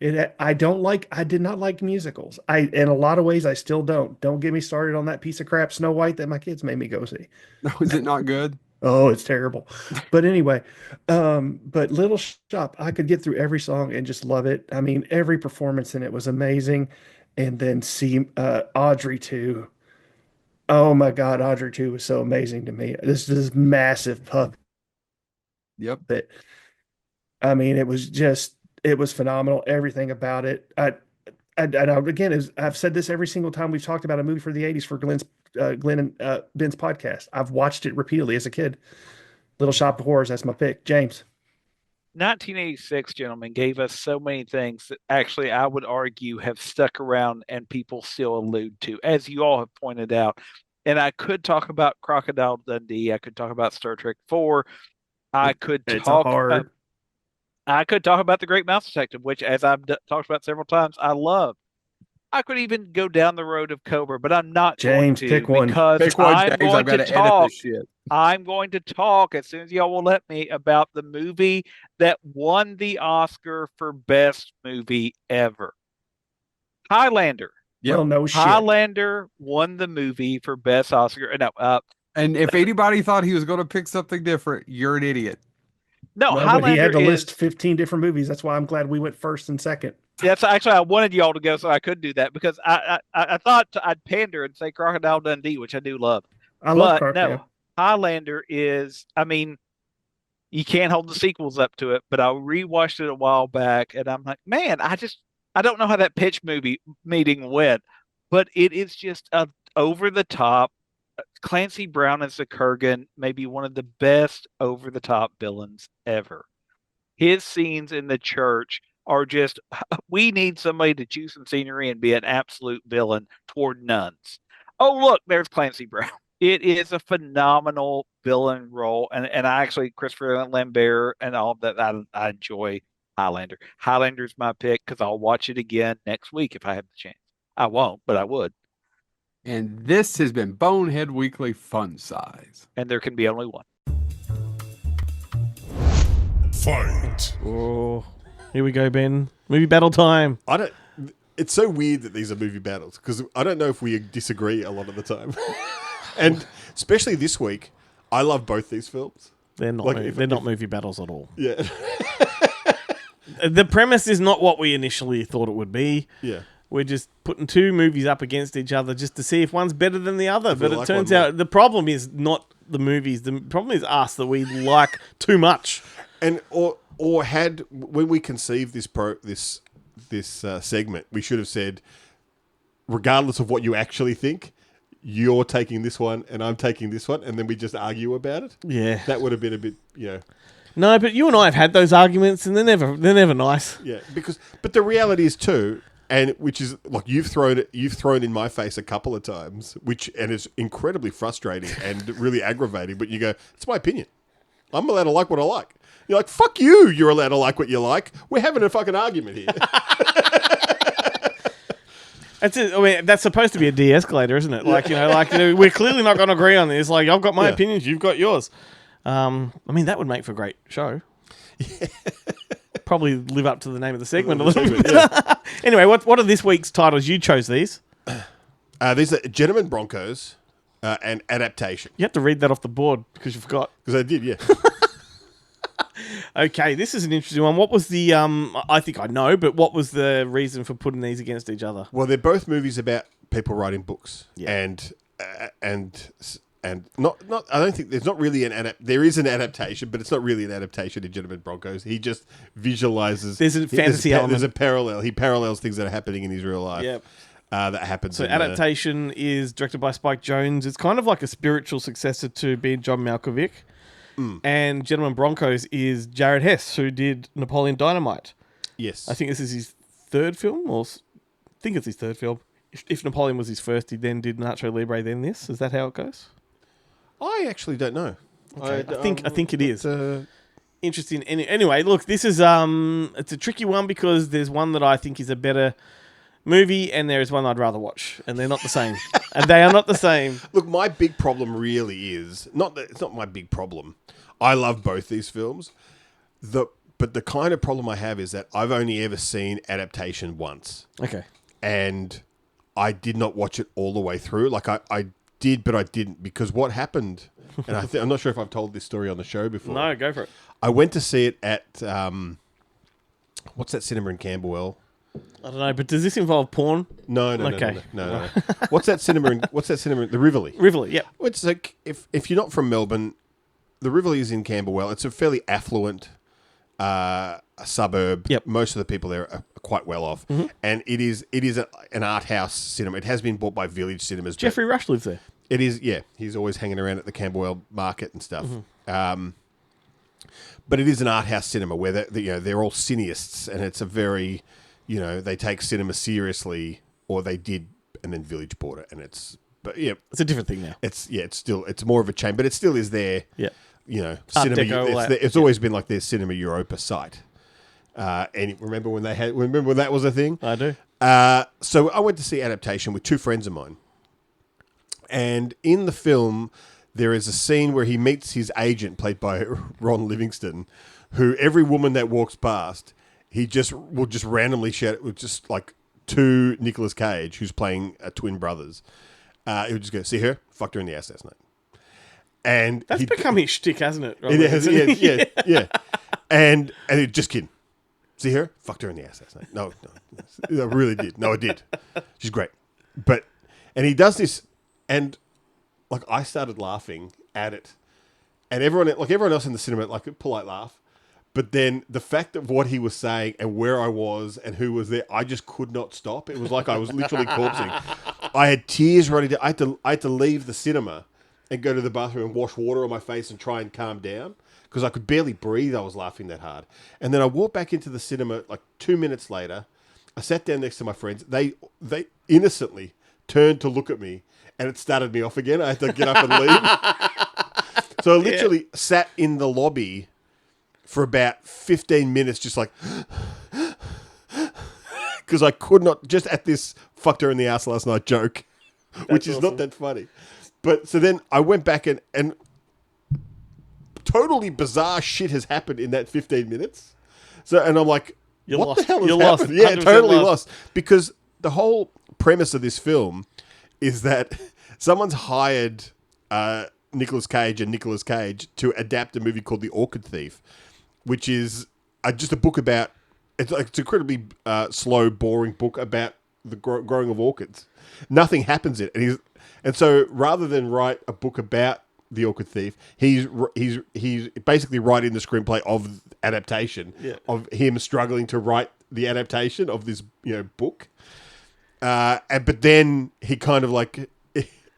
I did not like musicals. In a lot of ways, I still don't. Don't get me started on that piece of crap Snow White that my kids made me go see. Is it not good? Oh, it's terrible. But anyway, but Little Shop, I could get through every song and just love it. I mean, every performance in it was amazing. And then see Audrey too. Oh my God, Audrey 2 was so amazing to me. This massive puppet. Yep. I mean, it was phenomenal. Everything about it. again, I've said this every single time we've talked about a movie for the 80s for Glenn and Ben's podcast. I've watched it repeatedly as a kid. Little Shop of Horrors, that's my pick. James. 1986, gentlemen, gave us so many things that actually I would argue have stuck around and people still allude to, as you all have pointed out. And I could talk about Crocodile Dundee. I could talk about Star Trek 4. I could talk about The Great Mouse Detective, which, as I've talked about several times, I love. I could even go down the road of Cobra, but I'm not James, going to pick one. because Pick one, I'm James. going I've got to to talk. edit this shit. I'm going to talk as soon as y'all will let me about the movie that won the Oscar for Best Movie Ever. Highlander. Yep. Well, no shit. Highlander won the movie for Best Oscar. No, And if anybody thought he was going to pick something different, you're an idiot. no, Well, Highlander but he had to is, list 15 different movies. That's why I'm glad we went first and second. That's actually, I wanted y'all to go so I could do that because I thought I'd pander and say Crocodile Dundee, which I do love. I love But no, yeah. Highlander is, I mean, you can't hold the sequels up to it, but I rewatched it a while back and I'm like, man, I don't know how that pitch meeting went, but it is just a over the top. Clancy Brown as the Kurgan, maybe one of the best over the top villains ever. His scenes in the church are just, we need somebody to chew some scenery and be an absolute villain toward nuns. Oh, look, there's Clancy Brown. It is a phenomenal villain role. And I actually, Christopher Lambert and all of that, I enjoy Highlander. Highlander's my pick because I'll watch it again next week if I have the chance. I won't, but I would. And this has been Bonehead Weekly Fun Size. And there can be only one. Fight. Oh, here we go, Ben. Movie battle time. It's so weird that these are movie battles because I don't know if we disagree a lot of the time. And especially this week, I love both these films. They're not. They're not movie battles at all. Yeah. The premise is not what we initially thought it would be. Yeah. We're just putting two movies up against each other just to see if one's better than the other. But it like turns one out the problem is not the movies. The problem is us, that we like too much. And or had when we conceived this segment, we should have said, regardless of what you actually think, you're taking this one and I'm taking this one, and then we just argue about it. Yeah, that would have been a bit, No, but you and I have had those arguments, and they're never nice. Yeah, but the reality is too, and which is like you've thrown in my face a couple of times, and it's incredibly frustrating and really aggravating. But you go, it's my opinion. I'm allowed to like what I like. You're like, fuck you. You're allowed to like what you like. We're having a fucking argument here. That's it. I mean, that's supposed to be a de-escalator, isn't it? We're clearly not going to agree on this. Like, I've got my opinions, you've got yours. I mean, that would make for a great show. Yeah. Probably live up to the name of the segment a little bit. Yeah. Anyway, what are this week's titles? You chose these. These are Gentlemen Broncos and Adaptation. You have to read that off the board because you forgot. Because I did, yeah. Okay, this is an interesting one. What was the, I think I know, but what was the reason for putting these against each other? Well, they're both movies about people writing books. Yeah. And not I don't think there's not really there is an adaptation, but it's not really an adaptation in Gentlemen Broncos. He just visualizes. There's a fantasy element. There's a parallel. He parallels things that are happening in his real life. Yep. That happens. So Adaptation is directed by Spike Jonze. It's kind of like a spiritual successor to being John Malkovich. And Gentlemen Broncos is Jared Hess, who did Napoleon Dynamite. Yes. I think this is his third film, I think it's his third film. If Napoleon was his first, he then did Nacho Libre, then this. Is that how it goes? I actually don't know. Okay. I think it is. Interesting. Anyway, look, this is it's a tricky one because there's one that I think is a better movie and there is one I'd rather watch, and they're not the same. And they are not the same. Look, my big problem really is it's not my big problem. I love both these films. But the kind of problem I have is that I've only ever seen Adaptation once. Okay. And I did not watch it all the way through. Like I did, but I didn't, because what happened, and I'm not sure if I've told this story on the show before. No, go for it. I went to see it at what's that cinema in Camberwell? I don't know, but does this involve porn? No. Okay. No. What's that cinema? The Rivoli. Rivoli, yeah. It's like if you're not from Melbourne, the Rivoli is in Camberwell. It's a fairly affluent a suburb. Yep. Most of the people there are quite well off, and it is an art house cinema. It has been bought by Village Cinemas. Jeffrey Rush lives there. It is, yeah. He's always hanging around at the Camberwell Market and stuff. But it is an art house cinema where they're all cineasts, and it's a very, they take cinema seriously, or they did, and then Village bought it, and it's a different thing now. It's more of a chain, but it still is there. Yeah. Cinema. Deco, It's always been like their Cinema Europa site. And remember when that was a thing? I do. So I went to see Adaptation with two friends of mine. And in the film, there is a scene where he meets his agent, played by Ron Livingston, who every woman that walks past, he will just randomly shout it with just like to Nicolas Cage, who's playing twin brothers. He would just go, see her? Fucked her in the ass last night. And that's become his shtick, hasn't it? It has, yeah. And it just kidding. See her? Fucked her in the ass last night. No, I really did. No, I did. She's great. And he does this, and like I started laughing at it, and everyone else in the cinema, like a polite laugh. But then the fact of what he was saying and where I was and who was there, I just could not stop. It was like I was literally corpsing. I had tears running down. I had to leave the cinema and go to the bathroom and wash water on my face and try and calm down because I could barely breathe. I was laughing that hard. And then I walked back into the cinema like 2 minutes later. I sat down next to my friends. They innocently turned to look at me, and it started me off again. I had to get up and leave. So I literally sat in the lobby for about 15 minutes, just like, because I could not, just at this fucked her in the ass last night joke, which is not that funny. But so then I went back and totally bizarre shit has happened in that 15 minutes. So, and I'm like, what the hell has happened? Yeah, totally lost. Because the whole premise of this film is that someone's hired Nicolas Cage and Nicolas Cage to adapt a movie called The Orchid Thief, which is just a book about, it's an incredibly slow, boring book about the growing of orchids. Nothing happens in it. And so rather than write a book about the Orchid Thief, he's basically writing the screenplay of Adaptation, of him struggling to write the adaptation of this book. But then he kind of like,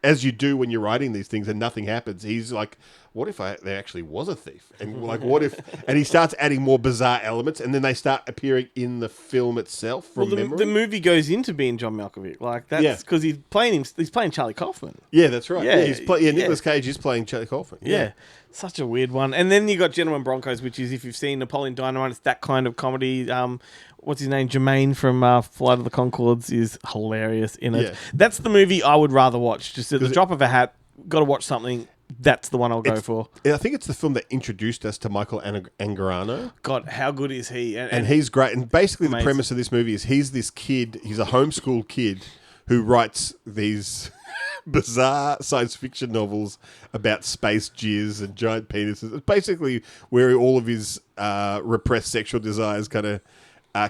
as you do when you're writing these things and nothing happens, he's like, what if there actually was a thief? And like, what if... And he starts adding more bizarre elements, and then they start appearing in the film itself from memory. The movie goes into being John Malkovich. Like, that's because he's playing Charlie Kaufman. Yeah, that's right. Yeah, Nicolas Cage is playing Charlie Kaufman. Yeah. Such a weird one. And then you got Gentlemen Broncos, which is, if you've seen Napoleon Dynamite, it's that kind of comedy. What's his name? Jermaine from Flight of the Conchords is hilarious in it. Yeah. That's the movie I would rather watch. Just at the drop of a hat, got to watch something. That's the one I'll go for. I think it's the film that introduced us to Michael Angarano. God, how good is he? And he's great. And basically the premise of this movie is he's this kid, he's a homeschool kid who writes these bizarre science fiction novels about space jizz and giant penises. It's basically where all of his repressed sexual desires kind of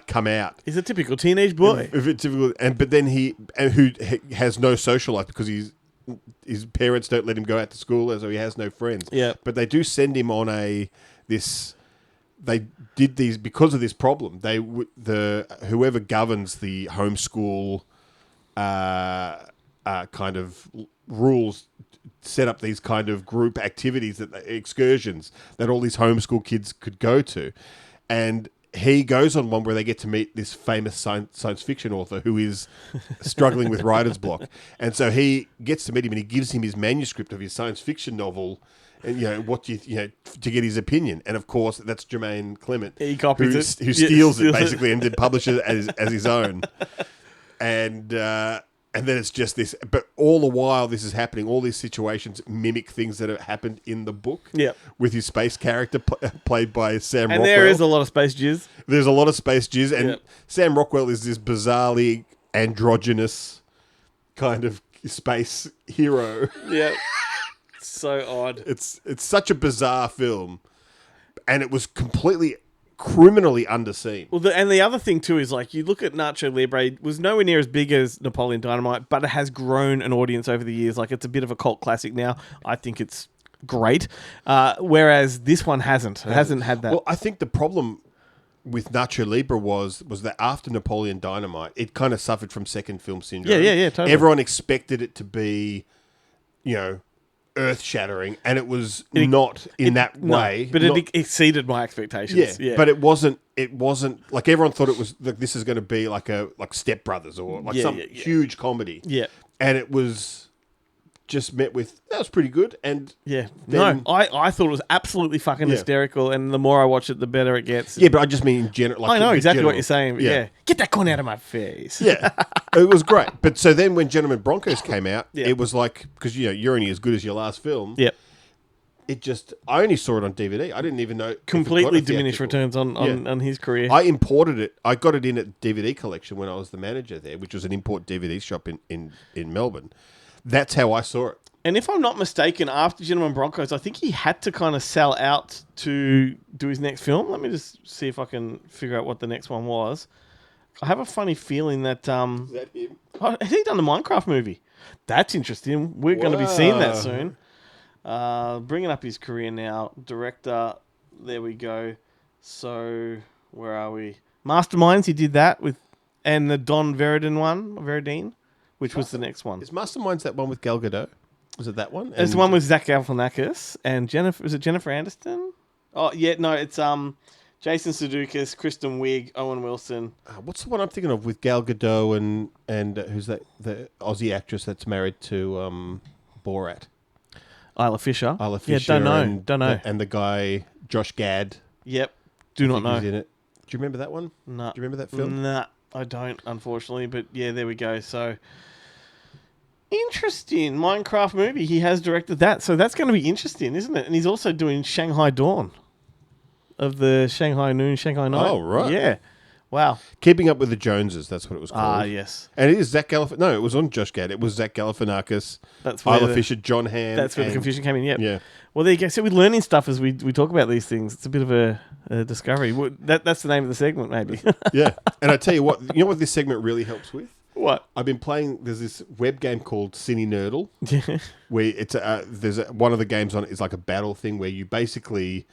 come out. He's a typical teenage boy. But then who has no social life because his parents don't let him go out to school, so he has no friends. Yeah. But they do send him on they did these because of this problem. Whoever governs the homeschool kind of rules set up these kind of group activities, excursions that all these homeschool kids could go to. And he goes on one where they get to meet this famous science fiction author who is struggling with writer's block. And so he gets to meet him and he gives him his manuscript of his science fiction novel and, to get his opinion. And, of course, that's Jermaine Clement. He copies it. Who steals it, basically, and then publishes it as his own. And then it's just this, but all the while this is happening, all these situations mimic things that have happened in the book. Yeah, with his space character played by Sam Rockwell. And there is a lot of space jizz. There's a lot of space jizz, and Sam Rockwell is this bizarrely androgynous kind of space hero. Yeah, so odd. It's such a bizarre film, and it was completely criminally underseen. Well, and the other thing too is like you look at Nacho Libre, was nowhere near as big as Napoleon Dynamite, but it has grown an audience over the years. Like it's a bit of a cult classic now. I think it's great, whereas this one hasn't. It hasn't had that. Well, I think the problem with Nacho Libre was that after Napoleon Dynamite, it kind of suffered from second film syndrome. Yeah, totally. Everyone expected it to be, earth-shattering, and it was not in that way. But it exceeded my expectations. Yeah, but it wasn't like everyone thought it was. Like, this is going to be like Step Brothers or some huge comedy. Yeah, and it was just met with that was pretty good. And I thought it was absolutely fucking hysterical. And the more I watch it, the better it gets. Yeah, but I just mean in general. Like, I know exactly what you're saying. But Yeah. get that corn out of my face. Yeah, it was great. But so then when Gentlemen Broncos came out, it was like, because you're only as good as your last film. Yep. I only saw it on DVD. I didn't even know. Completely diminished returns on his career. I imported it. I got it in at DVD Collection when I was the manager there, which was an import DVD shop in Melbourne. That's how I saw it. And if I'm not mistaken, after Gentlemen Broncos, I think he had to kind of sell out to do his next film. Let me just see if I can figure out what the next one was. I have a funny feeling that... Is that him? Has he done the Minecraft movie? That's interesting. We're going to be seeing that soon. Bringing up his career now. Director, there we go. So, where are we? Masterminds, he did that with... And the Don Verradine, which was the next one. Is Masterminds that one with Gal Gadot? Was it that one? It's the one with Zach Galifianakis and Jennifer. Is it Jennifer Aniston? Oh yeah, no, it's Jason Sudeikis, Kristen Wiig, Owen Wilson. What's the one I'm thinking of with Gal Gadot and who's that? The Aussie actress that's married to Borat. Isla Fisher. Yeah, don't know. And the guy Josh Gad. Yep, do not know. Who's in it. Do you remember that one? No. Do you remember that film? Nah, I don't, unfortunately. But yeah, there we go. So. Interesting. Minecraft movie. He has directed that. So that's going to be interesting, isn't it? And he's also doing Shanghai Dawn of the Shanghai Noon, Shanghai Night. Oh, right. Yeah. Wow. Keeping Up with the Joneses, that's what it was called. Ah, yes. And it is Zach Galifianakis. No, it was on Josh Gad. It was Zach Galifianakis, Isla Fisher, John Hamm. That's where the confusion came in, yep. Yeah. Well, there you go. So we're learning stuff as we talk about these things. It's a bit of a discovery. That's the name of the segment, maybe. Yeah. And I tell you what this segment really helps with? What? I've been playing. There's this web game called Cine Nerdle. Yeah. Where it's one of the games on it is like a battle thing where you basically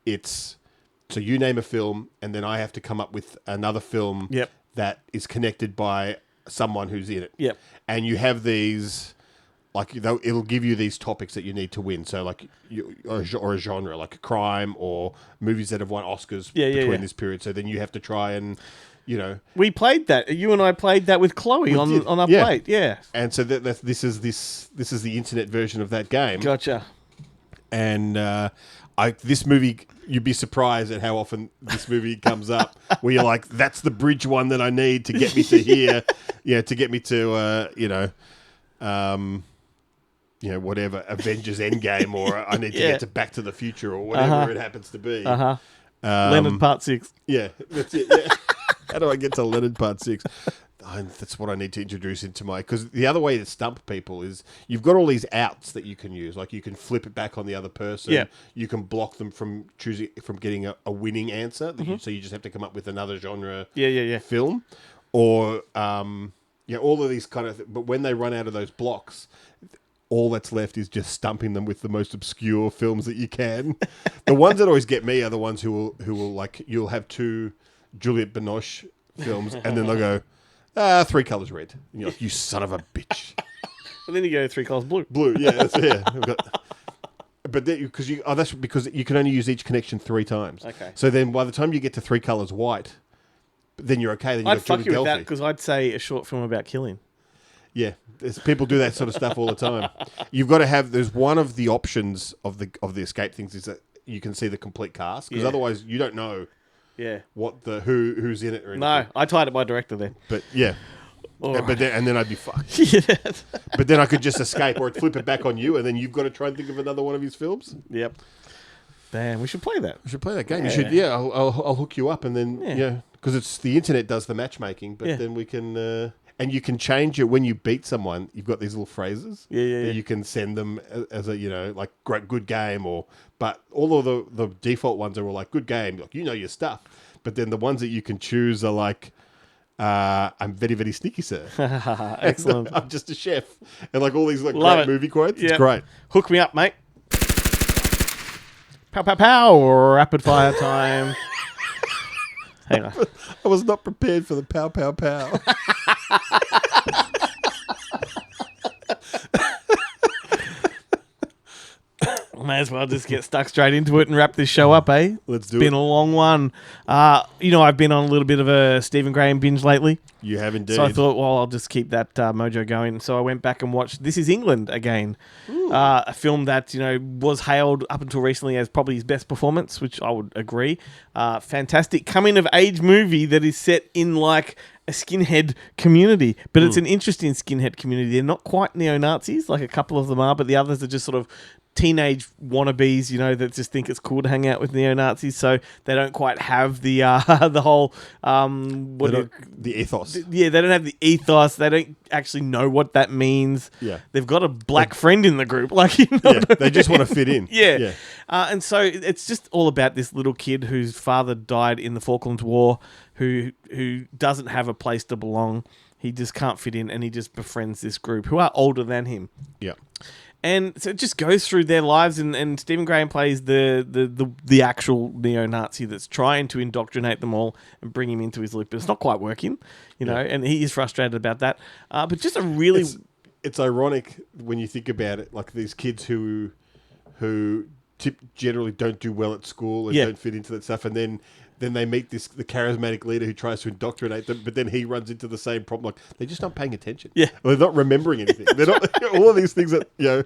so you name a film and then I have to come up with another film that is connected by someone who's in it. Yep. And you have these it'll give you these topics that you need to win. So or a genre like a crime or movies that have won Oscars between this period. So then you have to try and we played that. You and I played that with Chloe on our plate. Yeah. And so this is the internet version of that game. Gotcha. And this movie, you'd be surprised at how often this movie comes up where you're like, that's the bridge one that I need to get me to here. To get me to whatever Avengers Endgame, or I need to get to Back to the Future, or whatever it happens to be. Leonard Part 6. Yeah, that's it. Yeah. How do I get to Leonard Part 6? That's what I need to introduce into because the other way to stump people is you've got all these outs that you can use. Like you can flip it back on the other person. Yeah. You can block them from getting a winning answer. So you just have to come up with another genre film. Or, all of these kind of... But when they run out of those blocks... all that's left is just stumping them with the most obscure films that you can. The ones that always get me are the ones who will you'll have two Juliette Binoche films, and then they'll go, 3 Colors Red. And you're like, you son of a bitch. And then you go 3 Colors Blue. Blue, yeah, that's it. But that's because you can only use each connection 3 times. Okay. So then by the time you get to 3 Colors White, then you're okay. Then I'd fuck you with that because I'd say a short film about killing. Yeah, people do that sort of stuff all the time. You've got to have. There's one of the options of the escape things is that you can see the complete cast because otherwise you don't know. Yeah. What who's in it or anything. No, I tied it by director then. But yeah. Right. But then I'd be fucked. Yeah. But then I could just escape or I'd flip it back on you, and then you've got to try and think of another one of his films. Yep. Damn, we should play that. We should play that game. You should. Yeah, I'll hook you up, and then because it's the internet does the matchmaking, but then we can. And you can change it when you beat someone. You've got these little phrases. Yeah. You can send them as a, like, great, good game. But all of the default ones are all like, good game. Like, your stuff. But then the ones that you can choose are like, I'm very, very sneaky, sir. Excellent. I'm just a chef. And like all these great movie quotes. Yep. It's great. Hook me up, mate. Pow, pow, pow. Rapid fire time. Hang on. I was not prepared for the pow, pow, pow. May as well just get stuck straight into it and wrap this show up, eh? Let's do it. It's been a long one. I've been on a little bit of a Stephen Graham binge lately. You have indeed. So I thought, well, I'll just keep that mojo going. So I went back and watched This Is England again. A film that, was hailed up until recently as probably his best performance, which I would agree. Fantastic coming-of-age movie that is set in, like, a skinhead community. But it's an interesting skinhead community. They're not quite neo-Nazis, like a couple of them are, but the others are just sort of teenage wannabes, that just think it's cool to hang out with neo-Nazis, so they don't quite have the the whole the ethos. Yeah, they don't have the ethos. They don't actually know what that means. Yeah, they've got a black friend in the group, they just want to fit in. Yeah. And so it's just all about this little kid whose father died in the Falklands War, who doesn't have a place to belong. He just can't fit in, and he just befriends this group who are older than him. Yeah. And so it just goes through their lives, and Stephen Graham plays the actual neo-Nazi that's trying to indoctrinate them all and bring him into his loop. But it's not quite working, and he is frustrated about that. But just a really... It's ironic when you think about it, like these kids who generally don't do well at school and don't fit into that stuff, and then they meet the charismatic leader who tries to indoctrinate them, but then he runs into the same problem. Like, they're just not paying attention. Yeah. Or they're not remembering anything. They're not all of these things that, Well,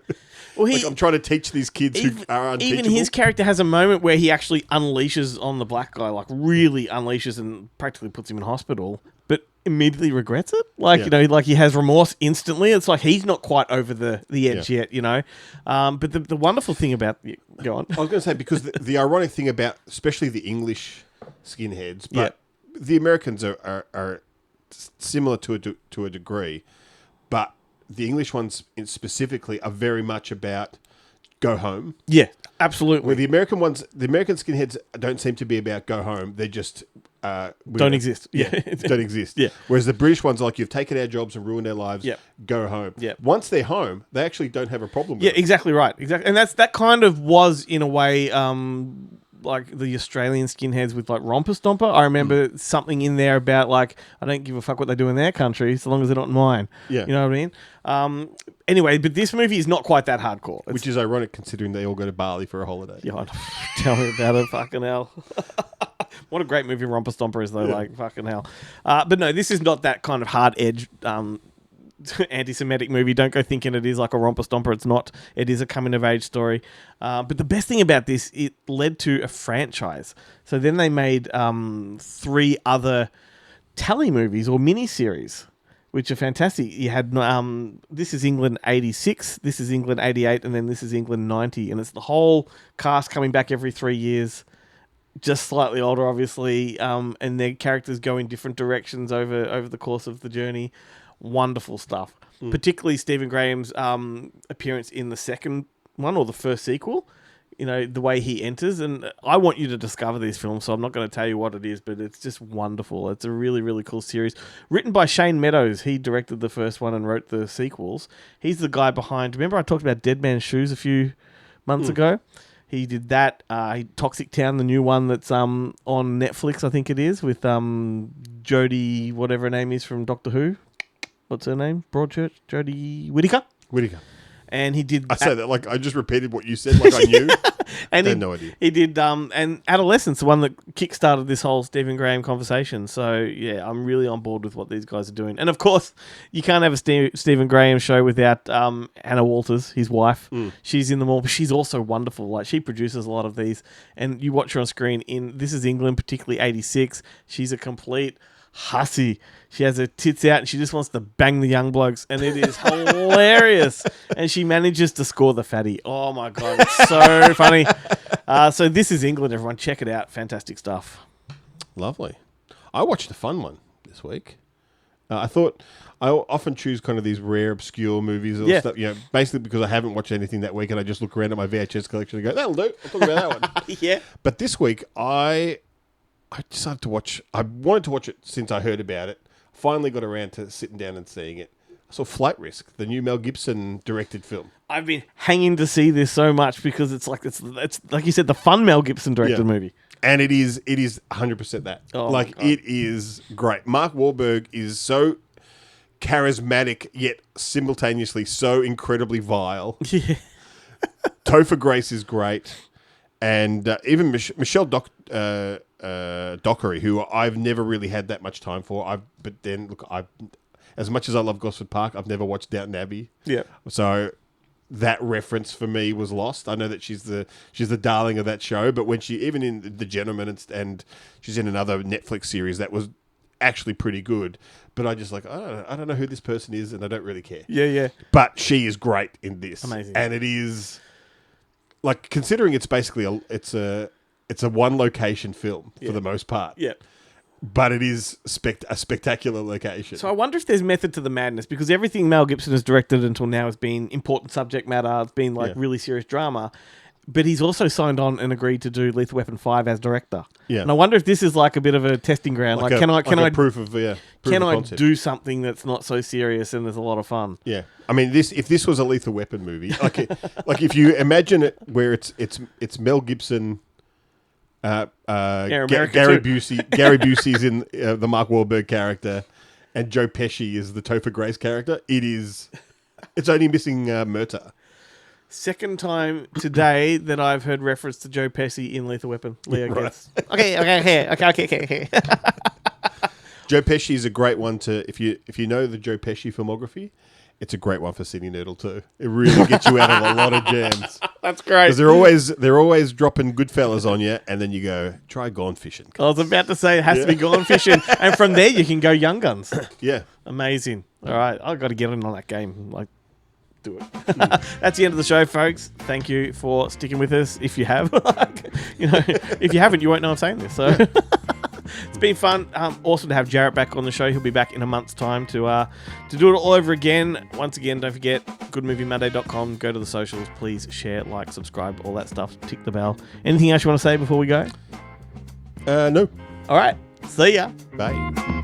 like I'm trying to teach these kids who are unteachable. Even his character has a moment where he actually unleashes on the black guy, like really unleashes and practically puts him in hospital, but immediately regrets it. Like, like he has remorse instantly. It's like he's not quite over the edge yet, But the wonderful thing about... Go on. I was going to say, because the ironic thing about, especially the English skinheads, but the Americans are similar to a degree, but the English ones specifically are very much about go home. Yeah, absolutely. Where the American skinheads don't seem to be about go home. They're just don't exist. Yeah, don't exist. Yeah. Whereas the British ones are like, you've taken our jobs and ruined our lives. Yeah. Go home. Yeah. Once they're home, they actually don't have a problem with Yeah, it. exactly right. Exactly, and that kind of was in a way. Like the Australian skinheads with like Romper Stomper. I remember something in there about like, I don't give a fuck what they do in their country so long as they're not in mine. Yeah. You know what I mean? Anyway, but this movie is not quite that hardcore. Which is ironic considering they all go to Bali for a holiday. Yeah, tell me about it, fucking hell. What a great movie Romper Stomper is though, like fucking hell. But no, this is not that kind of hard edge anti-Semitic movie. Don't go thinking it is like a Romper Stomper. It's not. It is a coming-of-age story. But the best thing about this, it led to a franchise. So then they made 3 other tally movies or miniseries, which are fantastic. You had This Is England 86, This Is England 88, and then This Is England 90. And it's the whole cast coming back every 3 years, just slightly older, obviously, and their characters go in different directions over the course of the journey. Wonderful stuff. Particularly Stephen Graham's appearance in the second one or the first sequel. The way he enters. And I want you to discover these films, so I'm not going to tell you what it is, but it's just wonderful. It's a really, really cool series. Written by Shane Meadows. He directed the first one and wrote the sequels. He's the guy behind... Remember I talked about Dead Man's Shoes a few months ago? He did that. Toxic Town, the new one that's on Netflix, I think it is, with Jodie, whatever her name is from Doctor Who. What's her name? Broadchurch? Jodie Whittaker? Whittaker. And he did... I say that like I just repeated what you said, like I knew. And I had no idea. He did and Adolescence, the one that kickstarted this whole Stephen Graham conversation. So, yeah, I'm really on board with what these guys are doing. And, of course, you can't have a Stephen Graham show without Anna Walters, his wife. She's in them all, but she's also wonderful. Like, she produces a lot of these. And you watch her on screen in This Is England, particularly 86. She's a complete... hussy. She has her tits out and she just wants to bang the young blokes, and it is hilarious. And she manages to score the fatty. Oh my god, it's so funny. So This Is England, everyone, check it out. Fantastic stuff. Lovely. I watched a fun one this week. I thought I often choose kind of these rare, obscure movies or stuff, basically because I haven't watched anything that week, and I just look around at my VHS collection and go, that'll do. I'll talk about that one. Yeah. But this week I decided to watch... I wanted to watch it since I heard about it. Finally got around to sitting down and seeing it. I saw Flight Risk, the new Mel Gibson directed film. I've been hanging to see this so much because it's like you said, the fun Mel Gibson directed movie. And it is 100% that. Oh, like, it is great. Mark Wahlberg is so charismatic, yet simultaneously so incredibly vile. Yeah. Topher Grace is great. And even Michelle Dockery, who I've never really had that much time for. But then, look, as much as I love Gosford Park, I've never watched Downton Abbey. Yeah. So that reference for me was lost. I know that she's the darling of that show, but when she, even in The Gentleman and she's in another Netflix series that was actually pretty good, but I just I don't know who this person is, and I don't really care. Yeah. But she is great in this. Amazing. And it is, like, considering it's basically it's a one location film for the most part. Yeah. But it is a spectacular location. So I wonder if there's method to the madness, because everything Mel Gibson has directed until now has been important subject matter. It's been really serious drama. But he's also signed on and agreed to do Lethal Weapon 5 as director. Yeah. And I wonder if this is like a bit of a testing ground. Like, can I proof of concept. do something that's not so serious and there's a lot of fun? Yeah. I mean, if this was a Lethal Weapon movie, like if you imagine it where it's Mel Gibson, Gary Busey's in the Mark Wahlberg character, and Joe Pesci is the Topher Grace character. It's only missing Murtaugh. Second time today that I've heard reference to Joe Pesci in Lethal Weapon. Leo gets okay. Joe Pesci is a great one to if you know the Joe Pesci filmography. It's a great one for Cine Noodle too. It really gets you out of a lot of jams. That's great. Because they're always dropping Goodfellas on you, and then you go, try Gone Fishing. I was about to say it has to be Gone Fishing, and from there you can go Young Guns. Yeah. Amazing. All right, I've got to get in on that game. Like, do it. That's the end of the show, folks. Thank you for sticking with us. If you have, if you haven't, you won't know I'm saying this. So. It's been fun. Awesome to have Jarret back on the show. He'll be back in a month's time to do it all over again. Once again, don't forget, goodmoviemonday.com. Go to the socials. Please share, like, subscribe, all that stuff. Tick the bell. Anything else you want to say before we go? No. All right. See ya. Bye.